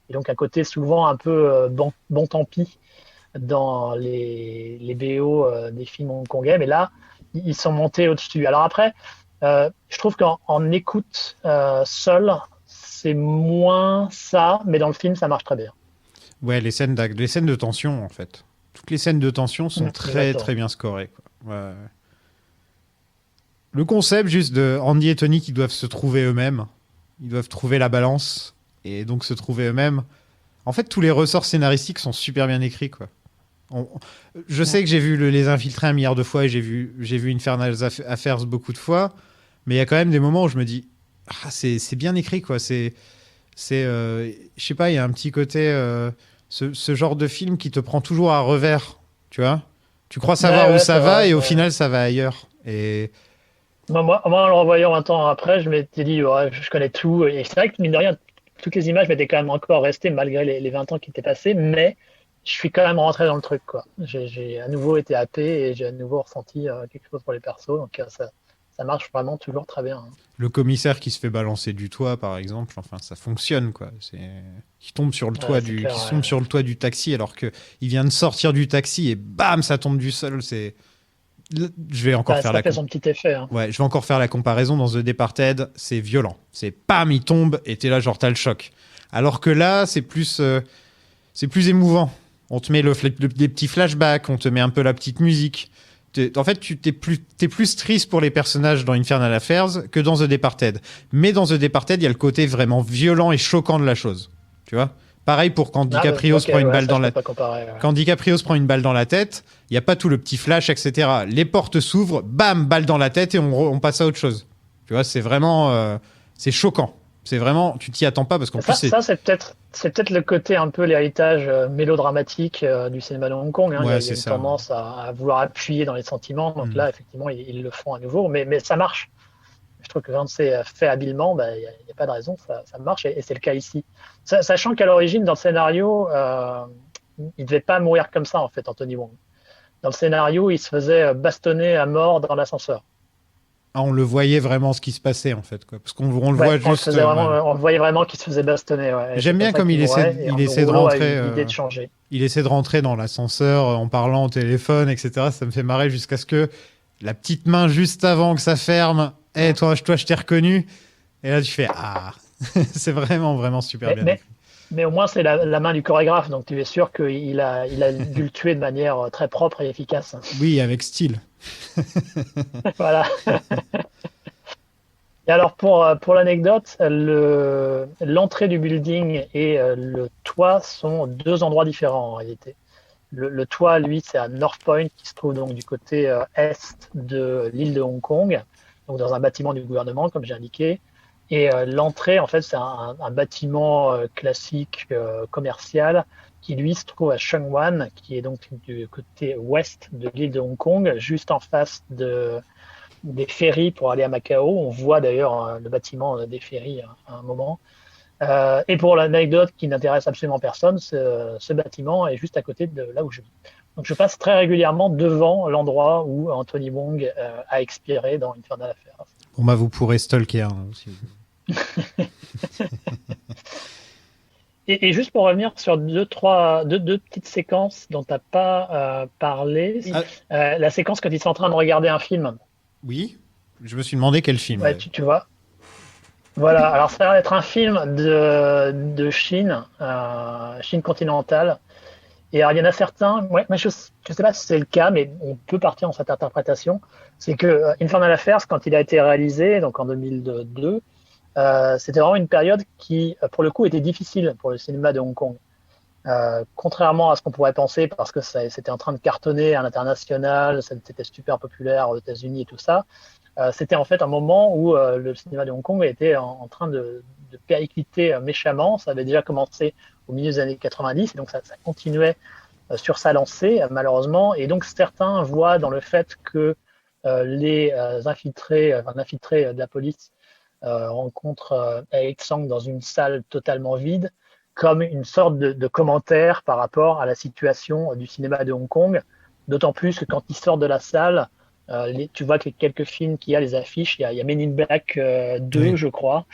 Et donc un côté souvent un peu bon tant pis dans les BO des films hongkongais. Mais là, ils sont montés au-dessus. Alors après, je trouve qu'en écoute seul, c'est moins ça, mais dans le film, ça marche très bien. Ouais, les scènes de tension, en fait. Toutes les scènes de tension sont très bien scorées, quoi. Ouais. Le concept, juste de Andy et Tony qui doivent se trouver eux-mêmes. Ils doivent trouver la balance et donc se trouver eux-mêmes. En fait, tous les ressorts scénaristiques sont super bien écrits, quoi. Je sais que j'ai vu Les Infiltrés 1 milliard de fois et j'ai vu Infernal Affairs beaucoup de fois, mais il y a quand même des moments où je me dis c'est bien écrit, quoi. Je sais pas, il y a un petit côté ce genre de film qui te prend toujours à revers, tu vois. Tu crois savoir où ça va et au final ça va ailleurs. Et moi, en le revoyant 20 ans après, je m'étais dit je connais tout, et c'est vrai que mine de rien, toutes les images m'étaient quand même encore restées malgré les 20 ans qui étaient passés, mais je suis quand même rentré dans le truc, quoi. J'ai à nouveau été happé et j'ai à nouveau ressenti quelque chose pour les persos, donc ça marche vraiment toujours très bien. Le commissaire qui se fait balancer du toit, par exemple, enfin, ça fonctionne, quoi. Qui tombe sur le toit sur le toit du taxi alors que il vient de sortir du taxi et bam, ça tombe du sol. Je vais encore faire fait son petit effet. Hein. Ouais, je vais encore faire la comparaison dans The Departed. C'est violent. C'est bam, il tombe et t'es là, genre t'as le choc. Alors que là, c'est plus émouvant. On te met des petits flashbacks, on te met un peu la petite musique. En fait, t'es plus triste pour les personnages dans Infernal Affairs que dans The Departed. Mais dans The Departed, il y a le côté vraiment violent et choquant de la chose. Tu vois ? Pareil pour quand DiCaprio se prend une balle dans la tête. Quand DiCaprio se prend une balle dans la tête, il n'y a pas tout le petit flash, etc. Les portes s'ouvrent, bam, balle dans la tête et on passe à autre chose. Tu vois, c'est vraiment... c'est choquant. C'est vraiment... Tu t'y attends pas parce qu'en plus... Ça, c'est peut-être le côté un peu l'héritage mélodramatique du cinéma de Hong Kong. Hein. Ouais, il y a une tendance à vouloir appuyer dans les sentiments. Donc là, effectivement, ils le font à nouveau. Mais ça marche. Je trouve que quand c'est fait habilement, il n'y a pas de raison, ça marche, et c'est le cas ici. Sachant qu'à l'origine, dans le scénario, il ne devait pas mourir comme ça, en fait, Anthony Wong. Dans le scénario, il se faisait bastonner à mort dans l'ascenseur. Ah, on le voyait vraiment ce qui se passait, en fait, quoi. Parce qu'on le voit juste... On le voyait vraiment qu'il se faisait bastonner. Ouais. J'aime bien comme il essaie de rentrer... l'idée de changer. Il essaie de rentrer dans l'ascenseur en parlant au téléphone, etc. Ça me fait marrer jusqu'à ce que la petite main juste avant que ça ferme... toi, je t'ai reconnu. Et là, tu fais ah, c'est vraiment, vraiment super bien. Mais au moins, c'est la main du chorégraphe, donc tu es sûr qu'il a dû le tuer de manière très propre et efficace. Oui, avec style. Voilà. Et alors, pour l'anecdote, l'entrée du building et le toit sont deux endroits différents en réalité. Le toit, lui, c'est à North Point, qui se trouve donc du côté est de l'île de Hong Kong. Donc dans un bâtiment du gouvernement, comme j'ai indiqué. Et l'entrée, en fait, c'est un bâtiment classique commercial qui, lui, se trouve à Sheung Wan, qui est donc du côté ouest de l'île de Hong Kong, juste en face des ferries pour aller à Macao. On voit d'ailleurs le bâtiment des ferries à un moment. Et pour l'anecdote qui n'intéresse absolument personne, ce bâtiment est juste à côté de là où je vis. Donc je passe très régulièrement devant l'endroit où Anthony Wong a expiré dans Infernal Affairs. Bon vous pourrez stalker hein, si vous... et juste pour revenir sur deux petites séquences dont tu n'as pas parlé. La séquence quand ils sont en train de regarder un film. Oui, je me suis demandé quel film. Ouais, tu vois. Voilà, alors ça a l'air d'être un film de Chine, Chine continentale. Et alors, il y en a certains, je ne sais pas si c'est le cas, mais on peut partir dans cette interprétation. C'est que Infernal Affairs, quand il a été réalisé, donc en 2002, c'était vraiment une période qui, pour le coup, était difficile pour le cinéma de Hong Kong. Contrairement à ce qu'on pourrait penser, parce que c'était en train de cartonner à l'international, c'était super populaire aux États-Unis et tout ça, c'était en fait un moment où le cinéma de Hong Kong était en train de péricliter méchamment. Ça avait déjà commencé au milieu des années 90, et donc ça continuait sur sa lancée, malheureusement. Et donc certains voient dans le fait que les infiltrés de la police rencontrent Eric Tsang dans une salle totalement vide, comme une sorte de commentaire par rapport à la situation du cinéma de Hong Kong, d'autant plus que quand ils sortent de la salle, tu vois que les quelques films qu'il y a, les affiches, il y a Men in Black 2, oui. Je crois,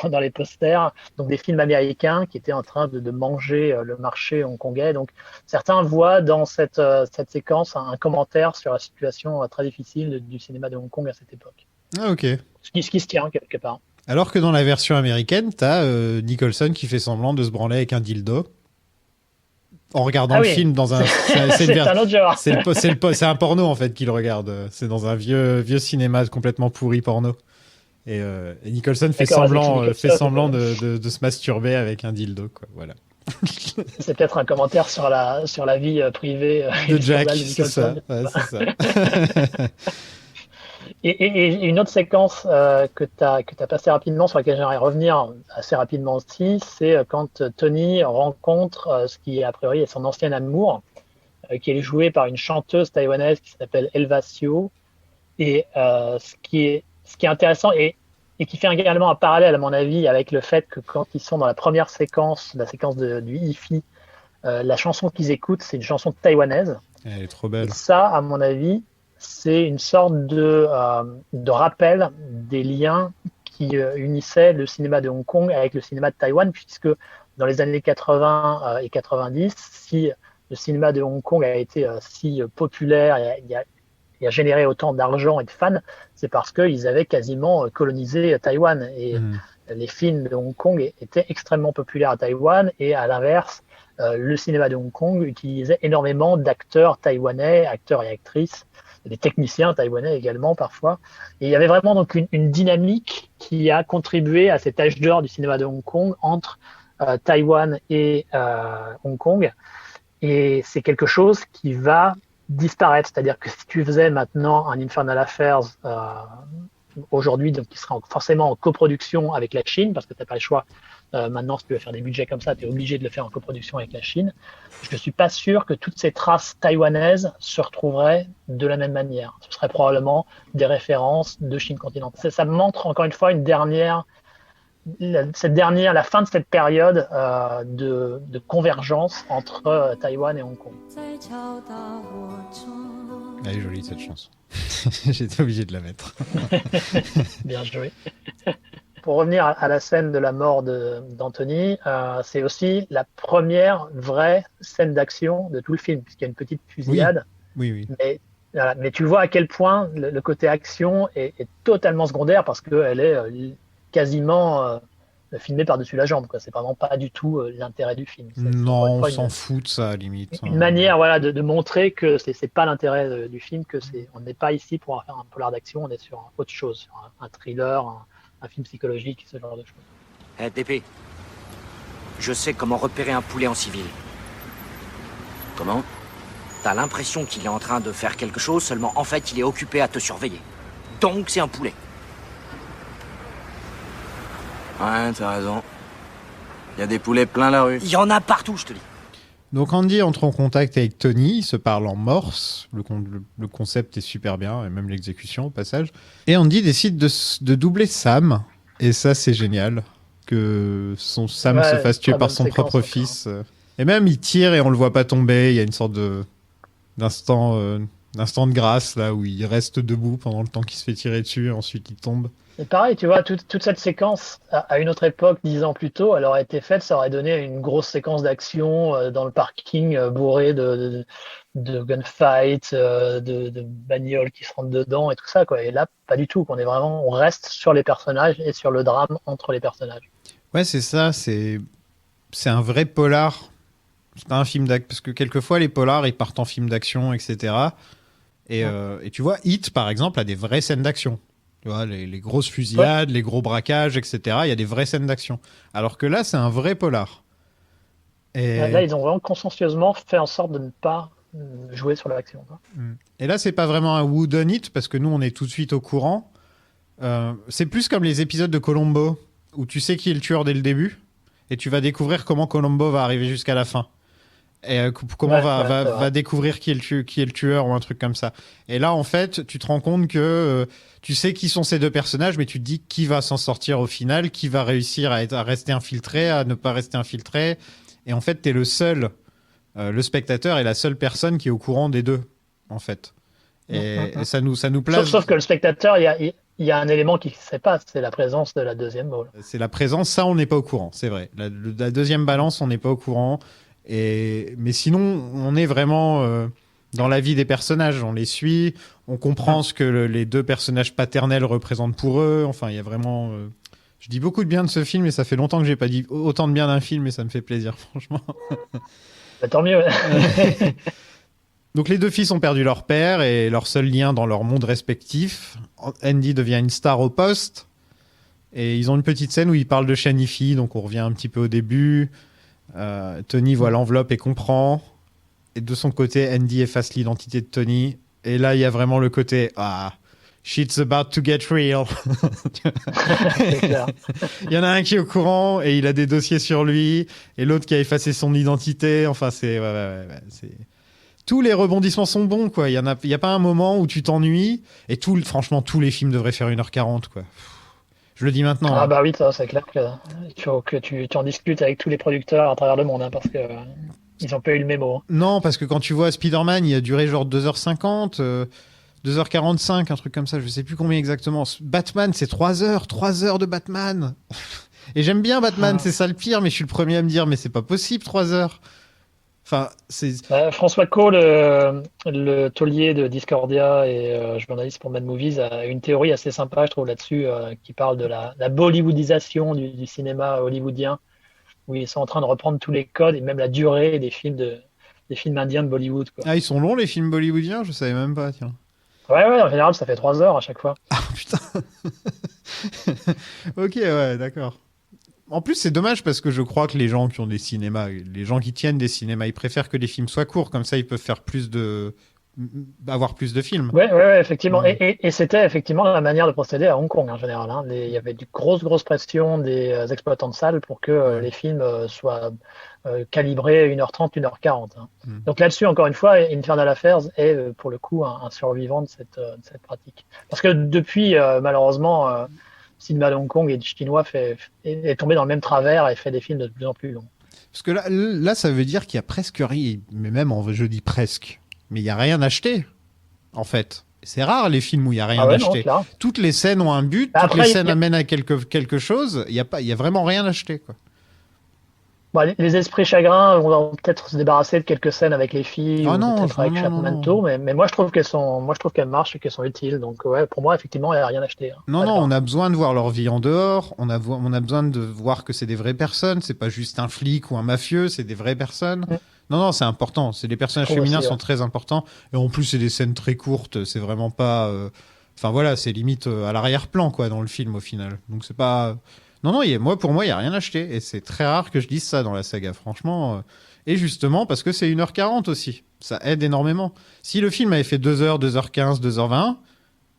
dans les posters, donc des films américains qui étaient en train de manger le marché hongkongais. Donc certains voient dans cette séquence un commentaire sur la situation très difficile du cinéma de Hong Kong à cette époque. Ah ok. Ce qui se tient quelque part. Alors que dans la version américaine, t'as Nicholson qui fait semblant de se branler avec un dildo en regardant le film dans un... C'est un autre genre. C'est un porno en fait qu'il regarde. C'est dans un vieux cinéma complètement pourri porno. Et Nicholson fait semblant de se masturber avec un dildo, quoi. Voilà. C'est peut-être un commentaire sur la vie privée de Jack, c'est ça. Ouais, c'est ça. Et une autre séquence que tu as passée rapidement, sur laquelle j'aimerais revenir assez rapidement aussi, c'est quand Tony rencontre ce qui a priori est son ancien amour, qui est joué par une chanteuse taïwanaise qui s'appelle Elva Sio. Et ce qui est intéressant et qui fait également un parallèle, à mon avis, avec le fait que quand ils sont dans la première séquence, la séquence du Hi-Fi, la chanson qu'ils écoutent, c'est une chanson taïwanaise. Elle est trop belle. Et ça, à mon avis, c'est une sorte de rappel des liens qui unissaient le cinéma de Hong Kong avec le cinéma de Taïwan, puisque dans les années 80 et 90, si le cinéma de Hong Kong a été si populaire et a généré autant d'argent et de fans, c'est parce qu'ils avaient quasiment colonisé Taïwan. Et les films de Hong Kong étaient extrêmement populaires à Taïwan, et à l'inverse, le cinéma de Hong Kong utilisait énormément d'acteurs taïwanais, acteurs et actrices, des techniciens taïwanais également parfois. Et il y avait vraiment donc une dynamique qui a contribué à cet âge d'or du cinéma de Hong Kong entre Taïwan et Hong Kong. Et c'est quelque chose qui va disparaître. C'est-à-dire que si tu faisais maintenant un Infernal Affairs aujourd'hui, donc qui sera forcément en coproduction avec la Chine, parce que tu n'as pas le choix. Maintenant, si tu veux faire des budgets comme ça, tu es obligé de le faire en coproduction avec la Chine. Je ne suis pas sûr que toutes ces traces taïwanaises se retrouveraient de la même manière. Ce serait probablement des références de Chine continentale. Ça montre encore une fois la fin de cette période de convergence entre Taïwan et Hong Kong. Elle est jolie cette chanson. J'étais obligé de la mettre. Bien joué. Pour revenir à la scène de la mort d'Anthony, c'est aussi la première vraie scène d'action de tout le film, puisqu'il y a une petite fusillade. Oui. Mais tu vois à quel point le côté action est totalement secondaire, parce qu'elle est quasiment filmée par-dessus la jambe. C'est vraiment pas du tout l'intérêt du film. Non, on s'en fout de ça, à la limite. Une manière de montrer que c'est pas l'intérêt du film, on n'est pas ici pour faire un polar d'action, on est sur autre chose, sur un thriller, un film psychologique, ce genre de choses. DP, je sais comment repérer un poulet en civil. Comment? T'as l'impression qu'il est en train de faire quelque chose, seulement en fait il est occupé à te surveiller. Donc c'est un poulet. Ouais, t'as raison. Il y a des poulets plein la rue. Il y en a partout, je te dis. Donc Andy entre en contact avec Tony, ils se parlent en morse, le concept est super bien, et même l'exécution au passage. Et Andy décide de doubler Sam, et ça c'est génial, que Sam se fasse tuer par son propre fils. Et même il tire et on le voit pas tomber, il y a une sorte d'instant de grâce là où il reste debout pendant le temps qu'il se fait tirer dessus, et ensuite il tombe. Et pareil, tu vois, toute cette séquence, à une autre époque, 10 ans plus tôt, elle aurait été faite, ça aurait donné une grosse séquence d'action dans le parking bourré de gunfights, de bagnoles qui se rentrent dedans et tout ça, quoi. Et là, pas du tout. On reste sur les personnages et sur le drame entre les personnages. Ouais, c'est ça, c'est un vrai polar. C'est pas un film d'action, parce que quelquefois, les polars, ils partent en film d'action, etc. Et tu vois, Hit, par exemple, a des vraies scènes d'action. Tu vois, les grosses fusillades, les gros braquages, etc. Il y a des vraies scènes d'action. Alors que là, c'est un vrai polar. Et là, ils ont vraiment consciencieusement fait en sorte de ne pas jouer sur l'action. Et là, c'est pas vraiment un who done it, parce que nous, on est tout de suite au courant. C'est plus comme les épisodes de Columbo, où tu sais qui est le tueur dès le début, et tu vas découvrir comment Columbo va arriver jusqu'à la fin. Et comment va découvrir qui est le tueur ou un truc comme ça. Et là, en fait, tu te rends compte que tu sais qui sont ces deux personnages, mais tu te dis qui va s'en sortir au final, qui va réussir à rester infiltré, à ne pas rester infiltré. Et en fait, t'es le seul, le spectateur est la seule personne qui est au courant des deux, en fait. Et ça nous place. Sauf que le spectateur, il y a un élément qui ne sait pas, c'est la présence de la deuxième balle. C'est la présence, ça, on n'est pas au courant, c'est vrai. La deuxième balance, on n'est pas au courant. Mais sinon, on est vraiment dans la vie des personnages. On les suit, on comprend ce que les deux personnages paternels représentent pour eux. Enfin, il y a vraiment... Je dis beaucoup de bien de ce film, et ça fait longtemps que j'ai pas dit autant de bien d'un film, et ça me fait plaisir, franchement. Bah, tant mieux. Donc les deux fils ont perdu leur père, et leur seul lien dans leur monde respectif. Andy devient une star au poste, et ils ont une petite scène où ils parlent de Shanifi, donc on revient un petit peu au début... Tony voit l'enveloppe et comprend, et de son côté Andy efface l'identité de Tony, et là il y a vraiment le côté shit's about to get real. Il y en a un qui est au courant et il a des dossiers sur lui, et l'autre qui a effacé son identité. Enfin c'est tous les rebondissements sont bons, quoi. Il y a pas un moment où tu t'ennuies, et franchement tous les films devraient faire 1h40, quoi. Je le dis maintenant. Ah bah oui, ça, c'est clair que tu en discutes avec tous les producteurs à travers le monde, parce que ils ont pas eu le mémo. Non, parce que quand tu vois Spider-Man, il a duré genre 2h50, 2h45, un truc comme ça, je sais plus combien exactement. Batman, c'est 3 heures de Batman. Et j'aime bien Batman, c'est ça le pire, mais je suis le premier à me dire, mais c'est pas possible 3 heures. Enfin, François Co, le taulier de Discordia et journaliste pour Mad Movies, a une théorie assez sympa, je trouve, là-dessus, qui parle de la bollywoodisation du cinéma hollywoodien, où ils sont en train de reprendre tous les codes et même la durée des films indiens de Bollywood, quoi. Ah, ils sont longs les films bollywoodiens, je savais même pas, tiens. Ouais, en général, ça fait 3 heures à chaque fois. Ah putain. Ok, ouais, d'accord. En plus, c'est dommage parce que je crois que les gens qui ont des cinémas, les gens qui tiennent des cinémas, ils préfèrent que les films soient courts. Comme ça, ils peuvent faire avoir plus de films. Ouais, effectivement. Ouais. Et c'était effectivement la manière de procéder à Hong Kong en général, hein. Il y avait du grosse pression des exploitants de salles pour que Ouais. les films soient calibrés 1h30, 1h40, hein. Mm. Donc là-dessus, encore une fois, Infernal Affairs est pour le coup un survivant de cette pratique. Parce que depuis, malheureusement, le cinéma de Hong Kong et chinois est tombé dans le même travers et fait des films de plus en plus longs. Parce que là, ça veut dire qu'il y a presque rien. Mais même, je dis presque. Mais il y a rien acheté, en fait. C'est rare les films où il y a rien Ah ouais, acheté. non, clair. Toutes les scènes ont un but, Bah, toutes après, les scènes amènent à quelque chose. Il y a vraiment rien acheté, quoi. Bon, les esprits chagrins vont peut-être se débarrasser de quelques scènes avec les filles Ah ou non, peut-être avec non, non, Chapmanto, mais moi je trouve qu'elles marchent et qu'elles sont utiles. Donc ouais, pour moi effectivement il n'y a rien acheté, hein. Non, Pas non, grave. on a besoin de voir leur vie en dehors. On a besoin de voir que c'est des vraies personnes. C'est pas juste un flic ou un mafieux, c'est des vraies personnes. Mm. Non, c'est important. Les personnages Je trouve féminins aussi, ouais. sont très importants. Et en plus, c'est des scènes très courtes. C'est vraiment pas. Enfin voilà, c'est limite à l'arrière-plan, quoi, dans le film au final. Donc c'est pas. Non, pour moi, il y a rien acheté. Et c'est très rare que je dise ça dans la saga, franchement. Et justement, parce que c'est 1h40 aussi. Ça aide énormément. Si le film avait fait 2h, 2h15, 2h20,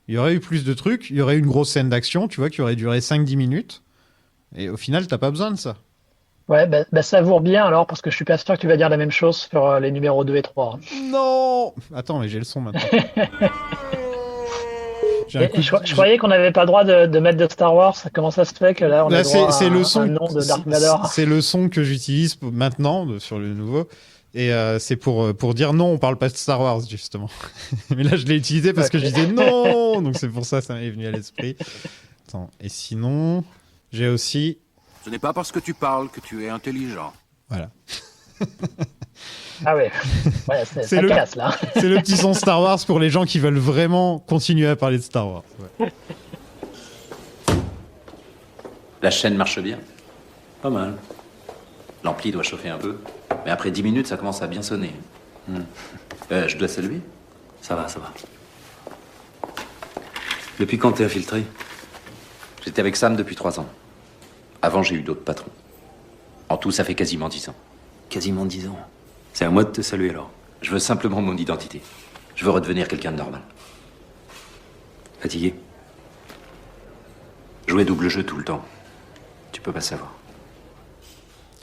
il y aurait eu plus de trucs. Il y aurait eu une grosse scène d'action, tu vois, qui aurait duré 5-10 minutes. Et au final, t'as pas besoin de ça. Ouais, bah, savoure bien alors parce que je suis pas sûr que tu vas dire la même chose sur les numéros 2 et 3. Non. Attends, mais j'ai le son maintenant. J'ai un Et coup de- je croyais qu'on n'avait pas le droit de mettre de Star Wars. Comment ça se fait que là on Là, a droit c'est à le son. un nom de Dark Vador? C'est le son que j'utilise maintenant sur le nouveau. Et c'est pour dire non, on parle pas de Star Wars, justement. Mais là, je l'ai utilisé parce que je disais non. Donc c'est pour ça que ça m'est venu à l'esprit. Attends, et sinon, j'ai aussi. Ce n'est pas parce que tu parles que tu es intelligent. Voilà. Ah ouais, ça le, casse là. c'est le petit son Star Wars pour les gens qui veulent vraiment continuer à parler de Star Wars. Ouais. La chaîne marche bien. Pas mal. L'ampli doit chauffer un peu. Mais après 10 minutes, ça commence à bien sonner. Je dois saluer? Ça va. Depuis quand t'es infiltré? J'étais avec Sam depuis 3 ans. Avant, j'ai eu d'autres patrons. En tout, ça fait quasiment 10 ans. Quasiment 10 ans? C'est à moi de te saluer alors. Je veux simplement mon identité. Je veux redevenir quelqu'un de normal. Fatigué? Jouer double jeu tout le temps. Tu peux pas savoir.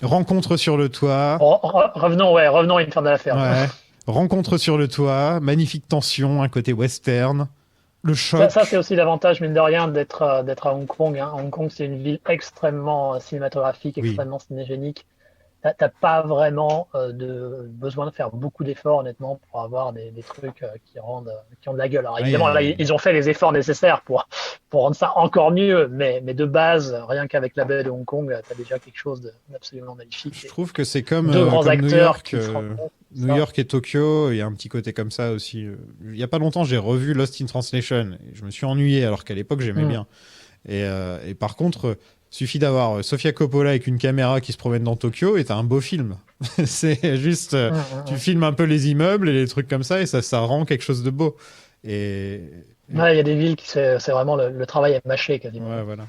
Rencontre sur le toit. Revenons à Infernal Affairs. Ouais. Rencontre sur le toit. Magnifique tension, un côté western. Le choc. Ça c'est aussi l'avantage, mine de rien, d'être à Hong Kong, hein. Hong Kong, c'est une ville extrêmement cinématographique, extrêmement cinégénique. T'as pas vraiment de besoin de faire beaucoup d'efforts, honnêtement, pour avoir des trucs qui ont de la gueule. Alors évidemment, là, ils ont fait les efforts nécessaires pour rendre ça encore mieux, mais de base, rien qu'avec la baie de Hong Kong, t'as déjà quelque chose d'absolument magnifique. Je trouve que c'est comme, deux grands comme acteurs qui se rencontrent. New York et Tokyo, il y a un petit côté comme ça aussi. Il y a pas longtemps, j'ai revu Lost in Translation. Et je me suis ennuyé, alors qu'à l'époque, j'aimais bien. Et par contre, suffit d'avoir Sofia Coppola avec une caméra qui se promène dans Tokyo et t'as un beau film. C'est juste, tu filmes un peu les immeubles et les trucs comme ça et ça rend quelque chose de beau. Et ouais, il y a des villes qui c'est vraiment le travail est mâché quasiment. Ouais, voilà.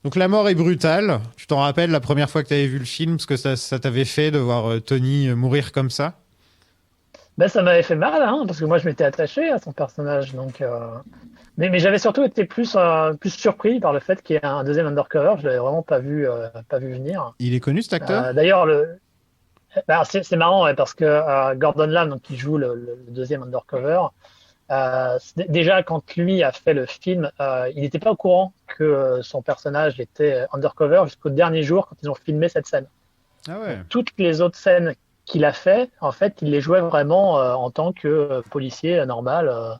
Donc la mort est brutale. Tu t'en rappelles la première fois que tu avais vu le film, ce que ça t'avait fait de voir Tony mourir comme ça? Ben, ça m'avait fait mal, hein, parce que moi je m'étais attaché à son personnage. Donc, mais j'avais surtout été plus surpris par le fait qu'il y ait un deuxième undercover. Je l'avais vraiment pas vu venir. Il est connu cet acteur? D'ailleurs, c'est marrant parce que Gordon Lam, donc, qui joue le deuxième undercover, déjà quand lui a fait le film, il n'était pas au courant que son personnage était undercover jusqu'au dernier jour quand ils ont filmé cette scène. Ah ouais. Toutes les autres scènes qu'il a fait, en fait, il les jouait vraiment en tant que policier normal,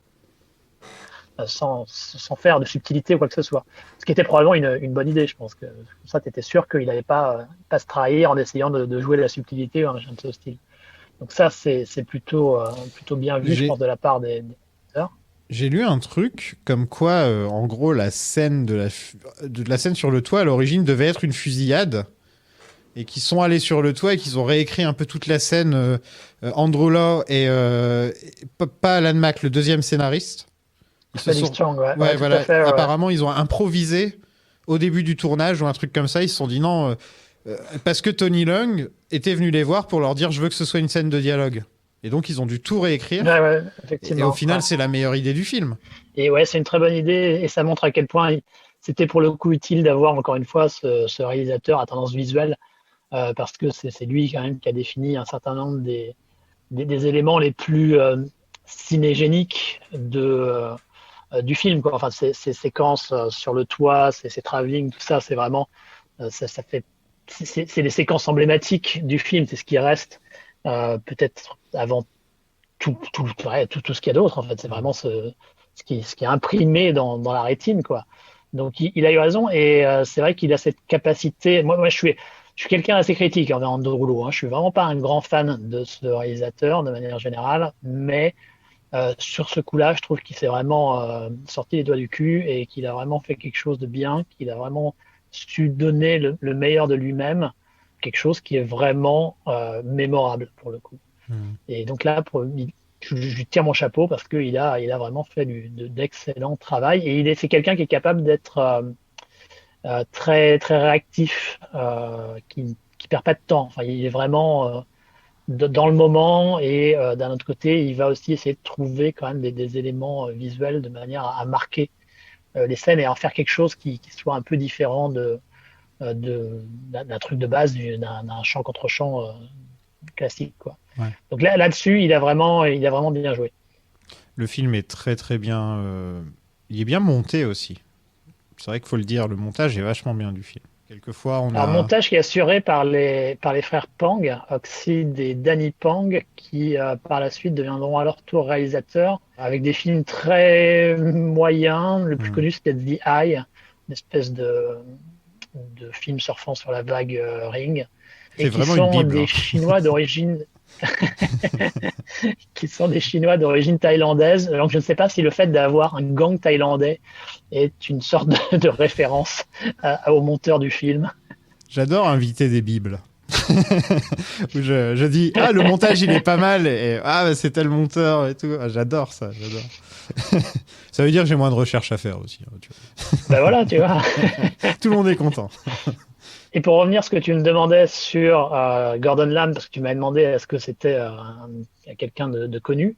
sans faire de subtilité ou quoi que ce soit. Ce qui était probablement une bonne idée, je pense. Que comme ça, tu étais sûr qu'il n'allait pas se trahir en essayant de jouer de la subtilité ou un machin de ce style. Donc ça, c'est plutôt bien vu, je pense, de la part des acteurs. J'ai lu un truc comme quoi, en gros, la scène de la scène sur le toit, à l'origine, devait être une fusillade. Et qui sont allés sur le toit et qu'ils ont réécrit un peu toute la scène. Andrew Law et pas Alan Mack, le deuxième scénariste. Ils Felix Chang, ouais, ouais, tout voilà. à fait, ouais. Apparemment, ils ont improvisé au début du tournage ou un truc comme ça. Ils se sont dit non, parce que Tony Leung était venu les voir pour leur dire je veux que ce soit une scène de dialogue. Et donc, ils ont dû tout réécrire. Ouais, effectivement. Et au final, ouais. c'est la meilleure idée du film. Et ouais, c'est une très bonne idée et ça montre à quel point c'était pour le coup utile d'avoir encore une fois ce réalisateur à tendance visuelle parce que c'est lui quand même qui a défini un certain nombre des éléments les plus cinégéniques du film, quoi. Enfin, ces séquences sur le toit, ces travelling, tout ça, c'est vraiment ça fait c'est les séquences emblématiques du film, c'est ce qui reste peut-être avant tout ce qu'il y a d'autre en fait. C'est vraiment ce qui est imprimé dans la rétine, quoi. Donc il a eu raison et c'est vrai qu'il a cette capacité. Moi je suis quelqu'un assez critique envers Andrew Rouleau. Hein. Je suis vraiment pas un grand fan de ce réalisateur de manière générale, mais sur ce coup-là, je trouve qu'il s'est vraiment sorti les doigts du cul et qu'il a vraiment fait quelque chose de bien, qu'il a vraiment su donner le meilleur de lui-même, quelque chose qui est vraiment mémorable pour le coup. Et donc là, je lui tire mon chapeau parce qu'il a vraiment fait d'excellent travail et c'est quelqu'un qui est capable d'être très très réactif, qui perd pas de temps. Enfin, il est vraiment dans le moment et d'un autre côté, il va aussi essayer de trouver quand même des éléments visuels de manière à marquer les scènes et à en faire quelque chose qui soit un peu différent d'un truc de base, d'un chant contre chant classique, quoi. Ouais. Donc là-dessus, il a vraiment bien joué. Le film est très très bien. Il est bien monté aussi. C'est vrai qu'il faut le dire, le montage est vachement bien du film. Quelquefois, Un montage qui est assuré par les frères Pang, Oxide et Danny Pang, qui par la suite deviendront à leur tour réalisateurs avec des films très moyens. Le plus connu, c'était The Eye, une espèce de film surfant sur la vague Ring. C'est et qui vraiment sont une bible, des hein. Chinois d'origine qui sont des Chinois d'origine thaïlandaise. Donc je ne sais pas si le fait d'avoir un gang thaïlandais est une sorte de référence au monteur du film. J'adore inviter des bibles. Où je dis le montage il est pas mal et c'est tel monteur et tout. J'adore ça, j'adore. Ça veut dire que j'ai moins de recherche à faire aussi, hein, tu vois. Ben voilà, tu vois. Tout le monde est content. Et pour revenir à ce que tu me demandais sur Gordon Lam, parce que tu m'as demandé est-ce que c'était quelqu'un de connu,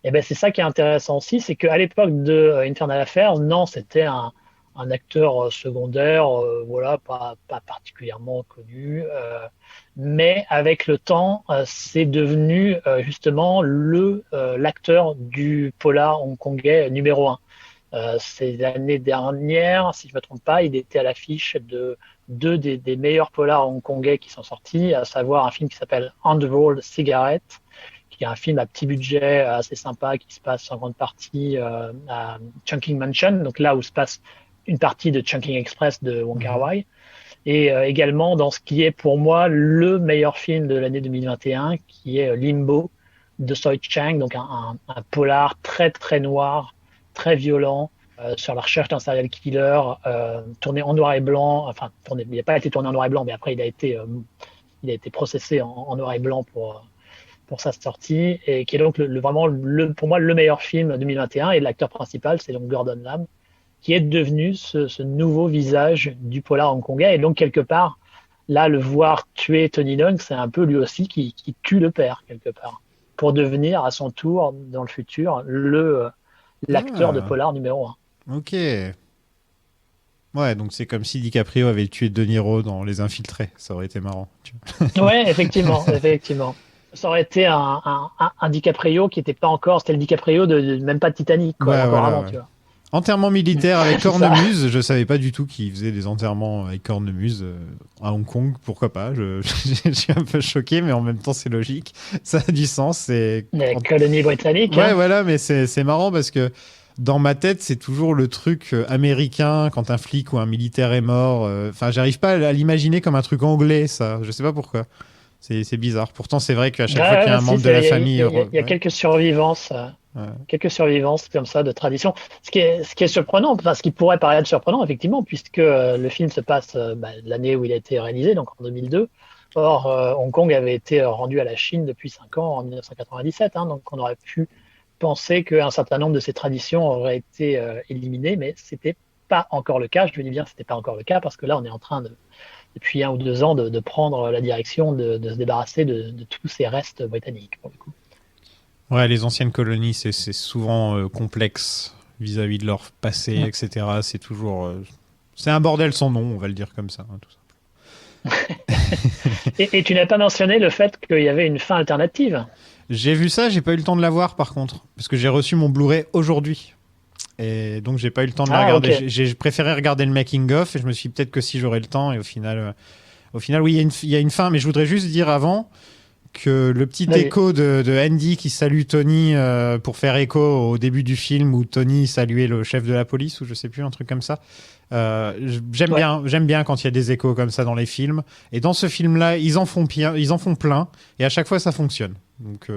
et ben c'est ça qui est intéressant aussi, c'est qu'à l'époque de Infernal Affairs, non, c'était un acteur secondaire, voilà, pas particulièrement connu, mais avec le temps, c'est devenu justement l'acteur du polar hongkongais numéro 1. C'est l'année dernière, si je ne me trompe pas, il était à l'affiche de deux des meilleurs polars hongkongais qui sont sortis, à savoir un film qui s'appelle Underworld Cigarette, qui est un film à petit budget assez sympa qui se passe en grande partie à Chungking Mansion, donc là où se passe une partie de Chungking Express de Wong Kar-wai, et également dans ce qui est pour moi le meilleur film de l'année 2021, qui est Limbo de Soi Chang, donc un polar très très noir, très violent, sur la recherche d'un serial killer, tourné en noir et blanc, enfin il n'a pas été tourné en noir et blanc, mais après il a été processé en noir et blanc pour sa sortie, et qui est donc vraiment pour moi le meilleur film 2021, et l'acteur principal c'est donc Gordon Lam, qui est devenu ce nouveau visage du polar hongkongais, et donc quelque part là le voir tuer Tony Leung, c'est un peu lui aussi qui tue le père quelque part, pour devenir à son tour dans le futur l'acteur de polar numéro 1. Ok. Ouais, donc c'est comme si DiCaprio avait tué De Niro dans Les Infiltrés. Ça aurait été marrant. Ouais, effectivement. Ça aurait été un DiCaprio qui n'était pas encore... C'était le DiCaprio même pas de Titanic, quoi, encore avant, tu vois. Enterrement militaire avec cornemuse. Je savais pas du tout qu'il faisait des enterrements avec cornemuse à Hong Kong. Pourquoi pas, je suis un peu choqué, mais en même temps c'est logique. Ça a du sens. La colonie britannique. Ouais, voilà, mais c'est marrant parce que dans ma tête, c'est toujours le truc américain quand un flic ou un militaire est mort. Enfin, j'arrive pas à l'imaginer comme un truc anglais, ça. Je sais pas pourquoi. C'est bizarre. Pourtant, c'est vrai qu'à chaque fois qu'il y a un membre de la famille... Il y a quelques survivances. Quelques survivances comme ça de tradition. Ce qui est surprenant, enfin, ce qui pourrait paraître surprenant, effectivement, puisque le film se passe l'année où il a été réalisé, donc en 2002. Or, Hong Kong avait été rendu à la Chine depuis 5 ans, en 1997, hein, donc on aurait pu penser qu'un certain nombre de ces traditions auraient été éliminées, mais c'était pas encore le cas. Je dis bien c'était pas encore le cas parce que là, on est en train depuis 1 ou 2 ans, de prendre la direction de se débarrasser de tous ces restes britanniques, pour le coup. Ouais, les anciennes colonies, c'est souvent complexe vis-à-vis de leur passé, etc. C'est toujours... c'est un bordel sans nom, on va le dire comme ça, hein, tout simplement. Et tu n'as pas mentionné le fait qu'il y avait une fin alternative. J'ai vu ça, j'ai pas eu le temps de la voir par contre, parce que j'ai reçu mon Blu-ray aujourd'hui. Et donc j'ai pas eu le temps de la regarder. Okay. J'ai préféré regarder le making of et je me suis dit peut-être que si j'aurais le temps. Et au final oui, il y a une fin, mais je voudrais juste dire avant que le petit écho de Andy qui salue Tony pour faire écho au début du film où Tony saluait le chef de la police ou je sais plus, un truc comme ça. J'aime bien quand il y a des échos comme ça dans les films. Et dans ce film-là, ils en font plein et à chaque fois ça fonctionne. Donc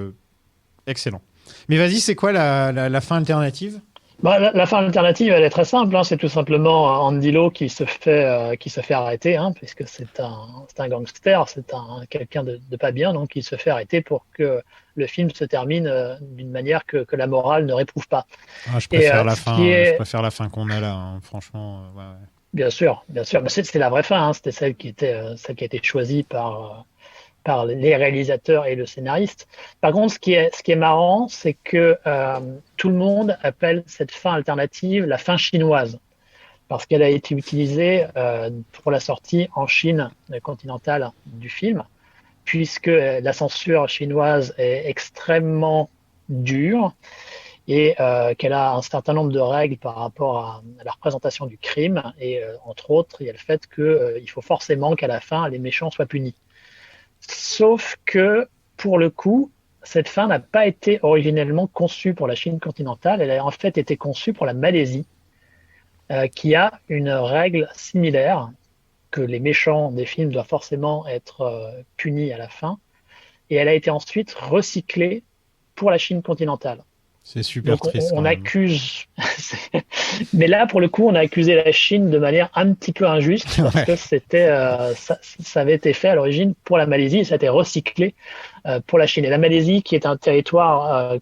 excellent. Mais vas-y, c'est quoi la fin alternative ? La fin alternative, elle est très simple. C'est tout simplement Andy Lau qui se fait arrêter, puisque c'est un gangster, c'est quelqu'un de pas bien, donc il se fait arrêter pour que le film se termine d'une manière que la morale ne réprouve pas. Je préfère la fin. Je préfère la fin qu'on a là, franchement. Ouais. Bien sûr. Mais c'est la vraie fin. C'était celle qui a été choisie par les réalisateurs et le scénariste. Par contre, ce qui est marrant, c'est que tout le monde appelle cette fin alternative la fin chinoise, parce qu'elle a été utilisée pour la sortie en Chine continentale du film, puisque la censure chinoise est extrêmement dure et qu'elle a un certain nombre de règles par rapport à la représentation du crime. Et entre autres, il y a le fait qu'il faut forcément qu'à la fin, les méchants soient punis. Sauf que, pour le coup, cette fin n'a pas été originellement conçue pour la Chine continentale. Elle a en fait été conçue pour la Malaisie, qui a une règle similaire, que les méchants des films doivent forcément être punis à la fin. Et elle a été ensuite recyclée pour la Chine continentale. C'est super triste. On accuse... Mais là, pour le coup, on a accusé la Chine de manière un petit peu injuste parce que ça avait été fait à l'origine pour la Malaisie et ça a été recyclé pour la Chine. Et la Malaisie, qui est un territoire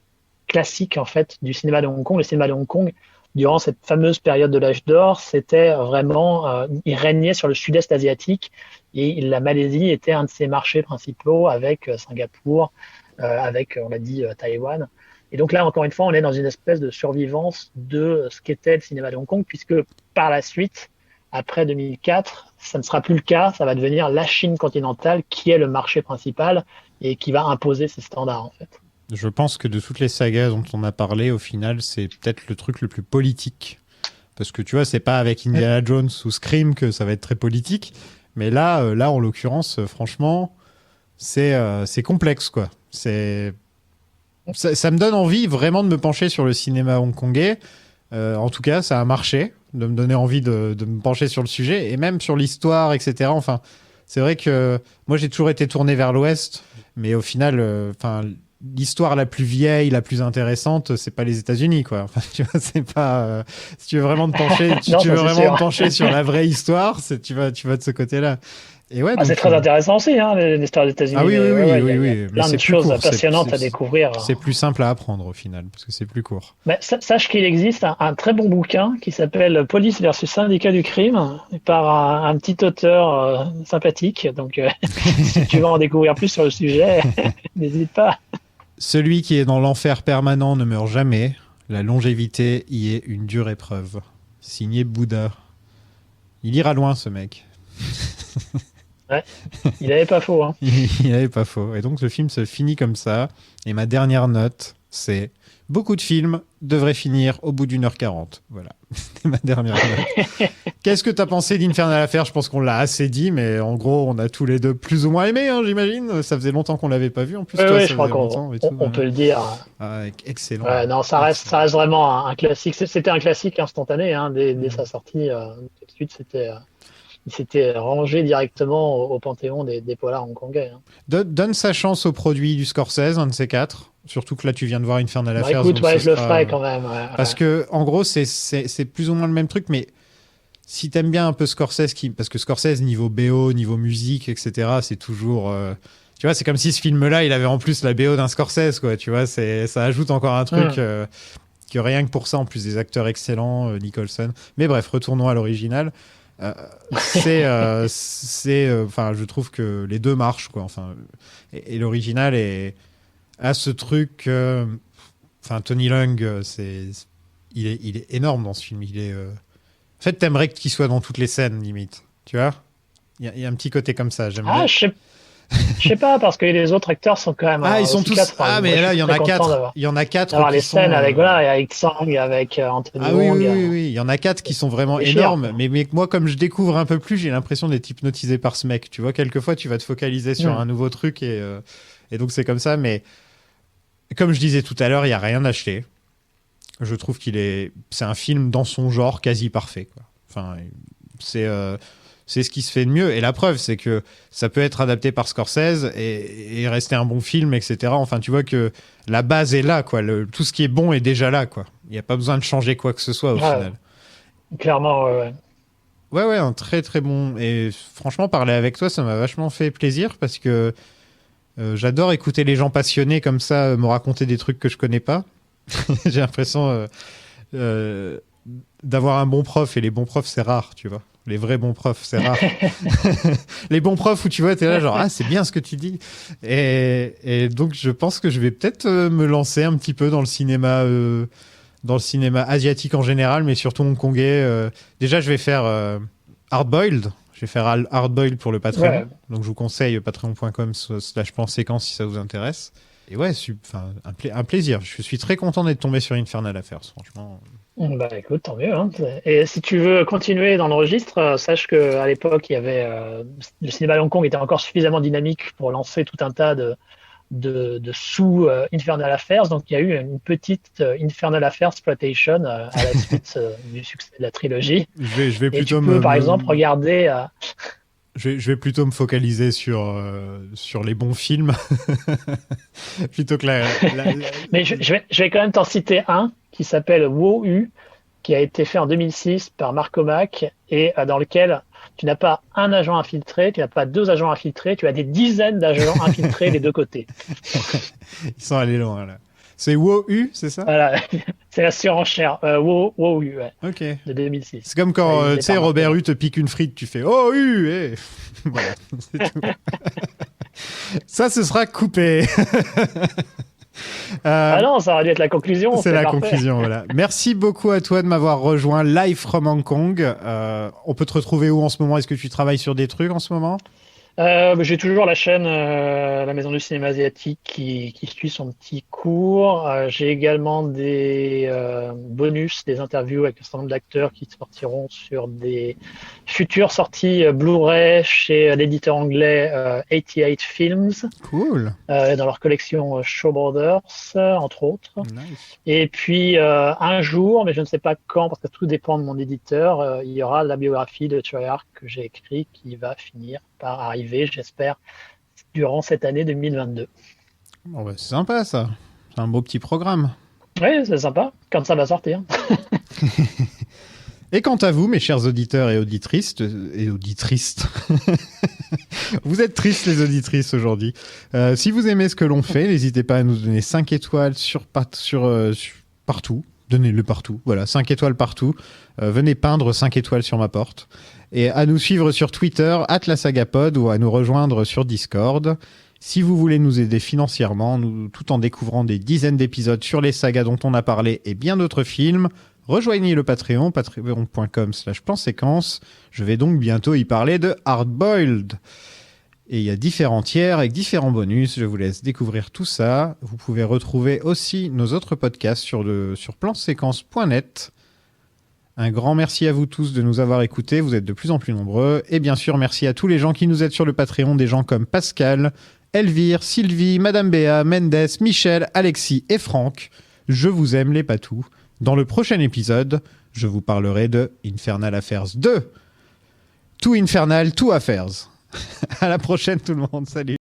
classique en fait du cinéma de Hong Kong, le cinéma de Hong Kong, durant cette fameuse période de l'âge d'or, c'était vraiment... il régnait sur le sud-est asiatique et la Malaisie était un de ses marchés principaux avec Singapour, avec, on l'a dit, Taïwan. Et donc là, encore une fois, on est dans une espèce de survivance de ce qu'était le cinéma de Hong Kong, puisque par la suite, après 2004, ça ne sera plus le cas, ça va devenir la Chine continentale qui est le marché principal et qui va imposer ses standards, en fait. Je pense que de toutes les sagas dont on a parlé, au final, c'est peut-être le truc le plus politique. Parce que tu vois, c'est pas avec Indiana Jones ou Scream que ça va être très politique, mais là en l'occurrence, franchement, c'est complexe, quoi. Ça me donne envie vraiment de me pencher sur le cinéma hongkongais. En tout cas, ça a marché de me donner envie de me pencher sur le sujet et même sur l'histoire, etc. Enfin, c'est vrai que moi, j'ai toujours été tourné vers l'Ouest, mais au final, l'histoire la plus vieille, la plus intéressante, c'est pas les États-Unis, quoi. Enfin, tu vois, c'est pas. Si tu veux vraiment te pencher, te pencher sur la vraie histoire, tu vas de ce côté-là. Et ouais, c'est très intéressant aussi, l'histoire des États-Unis. Ah oui. Il y a plein de choses passionnantes à découvrir. C'est plus simple à apprendre au final, parce que c'est plus court. Mais sache qu'il existe un très bon bouquin qui s'appelle Police versus Syndicat du crime, par un petit auteur sympathique. Donc, si tu veux en découvrir plus sur le sujet, n'hésite pas. Celui qui est dans l'enfer permanent ne meurt jamais. La longévité y est une dure épreuve. Signé Bouddha. Il ira loin, ce mec. Ouais, il avait pas faux. Il avait pas faux. Et donc, le film se finit comme ça. Et ma dernière note, c'est beaucoup de films devraient finir au bout d'1h40. Voilà, c'était ma dernière note. Qu'est-ce que tu as pensé d'Infernal Affair ? Je pense qu'on l'a assez dit, mais en gros, on a tous les deux plus ou moins aimé, j'imagine. Ça faisait longtemps qu'on l'avait pas vu. En plus, oui, je crois qu'on peut le dire. Excellent. Non, ça reste vraiment un classique. C'était un classique instantané dès sa sortie. Tout de suite, il s'était rangé directement au panthéon des polars hongkongais. Donne sa chance au produit du Scorsese, un de ces quatre. Surtout que là, tu viens de voir Infernal Affairs. Écoute, je le ferai quand même. Parce que, en gros, c'est plus ou moins le même truc, mais si t'aimes bien un peu Scorsese, parce que Scorsese, niveau BO, niveau musique, etc., c'est toujours Tu vois, c'est comme si ce film-là, il avait en plus la BO d'un Scorsese, quoi. Tu vois, ça ajoute encore un truc que rien que pour ça, en plus des acteurs excellents, Nicholson. Mais bref, retournons à l'original. Je trouve que les deux marchent, quoi. Enfin, et l'original a ce truc. Tony Leung, il est énorme dans ce film. En fait, t'aimerais qu'il soit dans toutes les scènes, limite. Tu vois, il y a un petit côté comme ça. J'aime bien. Je sais pas, parce que les autres acteurs sont quand même. Ils sont tous. 4, mais là, il y en a 4. Il y en a 4. D'avoir les scènes avec Tsang, avec Anthony Wong. Oui. Il y en a 4 qui sont vraiment énormes. Mais moi, comme je découvre un peu plus, j'ai l'impression d'être hypnotisé par ce mec. Tu vois, quelquefois, tu vas te focaliser sur un nouveau truc et donc c'est comme ça. Mais comme je disais tout à l'heure, il y a rien acheté. Je trouve c'est un film dans son genre quasi parfait, quoi. Enfin, c'est ce qui se fait de mieux. Et la preuve, c'est que ça peut être adapté par Scorsese et rester un bon film, etc. Enfin, tu vois que la base est là, quoi. Tout ce qui est bon est déjà là, quoi. Il n'y a pas besoin de changer quoi que ce soit au final. Clairement, ouais. Ouais, un très très bon. Et franchement, parler avec toi, ça m'a vachement fait plaisir parce que j'adore écouter les gens passionnés comme ça me raconter des trucs que je connais pas. J'ai l'impression d'avoir un bon prof, et les bons profs, c'est rare, tu vois. Les vrais bons profs, c'est rare. Les bons profs où tu vois, t'es là genre, c'est bien ce que tu dis. Et donc, je pense que je vais peut-être me lancer un petit peu dans le cinéma asiatique en général, mais surtout hongkongais. Déjà, je vais faire Hardboiled. Je vais faire Hardboiled pour le Patreon. Ouais. Donc, je vous conseille patreon.com/plan-séquence si ça vous intéresse. Et ouais, un plaisir. Je suis très content d'être tombé sur Infernal Affairs, franchement. Bah écoute, tant mieux. Hein. Et si tu veux continuer dans le registre, sache qu'à l'époque, il y avait le cinéma à Hong Kong était encore suffisamment dynamique pour lancer tout un tas de sous Infernal Affairs. Donc il y a eu une petite Infernal Affairs exploitation à la suite du succès de la trilogie. Je vais plutôt par exemple regarder. Je vais plutôt me focaliser sur les bons films plutôt que Mais je vais quand même t'en citer un qui s'appelle Wo-U, qui a été fait en 2006 par Mark Omak et dans lequel tu n'as pas un agent infiltré, tu n'as pas 2 agents infiltrés, tu as des dizaines d'agents infiltrés des deux côtés. Ils sont allés loin là. C'est Wo-U, c'est ça? Voilà, c'est la surenchère. Wo-U, ouais. Ok. De 2006. C'est comme quand tu sais Robert Hue te pique une frite, tu fais Oh U, et voilà, c'est tout. Ça, ce sera coupé. Ah non, ça aurait dû être la conclusion. C'est la conclusion, voilà. Merci beaucoup à toi de m'avoir rejoint live from Hong Kong. On peut te retrouver où en ce moment? Est-ce que tu travailles sur des trucs en ce moment? J'ai toujours la chaîne La Maison du Cinéma Asiatique qui suit son petit cours. J'ai également des bonus, des interviews avec un certain nombre d'acteurs qui sortiront sur des futures sorties Blu-ray chez l'éditeur anglais 88 Films. Cool. Dans leur collection Showboarders, entre autres. Nice. Et puis un jour, mais je ne sais pas quand, parce que tout dépend de mon éditeur, il y aura la biographie de Treyarch que j'ai écrit qui va finir par arriver, j'espère, durant cette année 2022. Bon, bah, c'est sympa ça. C'est un beau petit programme. Oui, c'est sympa, quand ça va sortir. Et quant à vous, mes chers auditeurs et auditrices, vous êtes tristes les auditrices aujourd'hui. Si vous aimez ce que l'on fait, n'hésitez pas à nous donner 5 étoiles partout. Donnez-le partout. Voilà, 5 étoiles partout. Venez peindre 5 étoiles sur ma porte. Et à nous suivre sur Twitter, @lasagapod, ou à nous rejoindre sur Discord. Si vous voulez nous aider financièrement, tout en découvrant des dizaines d'épisodes sur les sagas dont on a parlé et bien d'autres films, rejoignez le Patreon, patreon.com/plan-séquence. Je vais donc bientôt y parler de Hardboiled. Et il y a différents tiers avec différents bonus. Je vous laisse découvrir tout ça. Vous pouvez retrouver aussi nos autres podcasts sur planséquence.net. Un grand merci à vous tous de nous avoir écoutés. Vous êtes de plus en plus nombreux. Et bien sûr, merci à tous les gens qui nous aident sur le Patreon. Des gens comme Pascal, Elvire, Sylvie, Madame Béa, Mendes, Michel, Alexis et Franck. Je vous aime les patous. Dans le prochain épisode, je vous parlerai de Infernal Affairs 2. Tout Infernal, tout Affairs. À la prochaine tout le monde. Salut.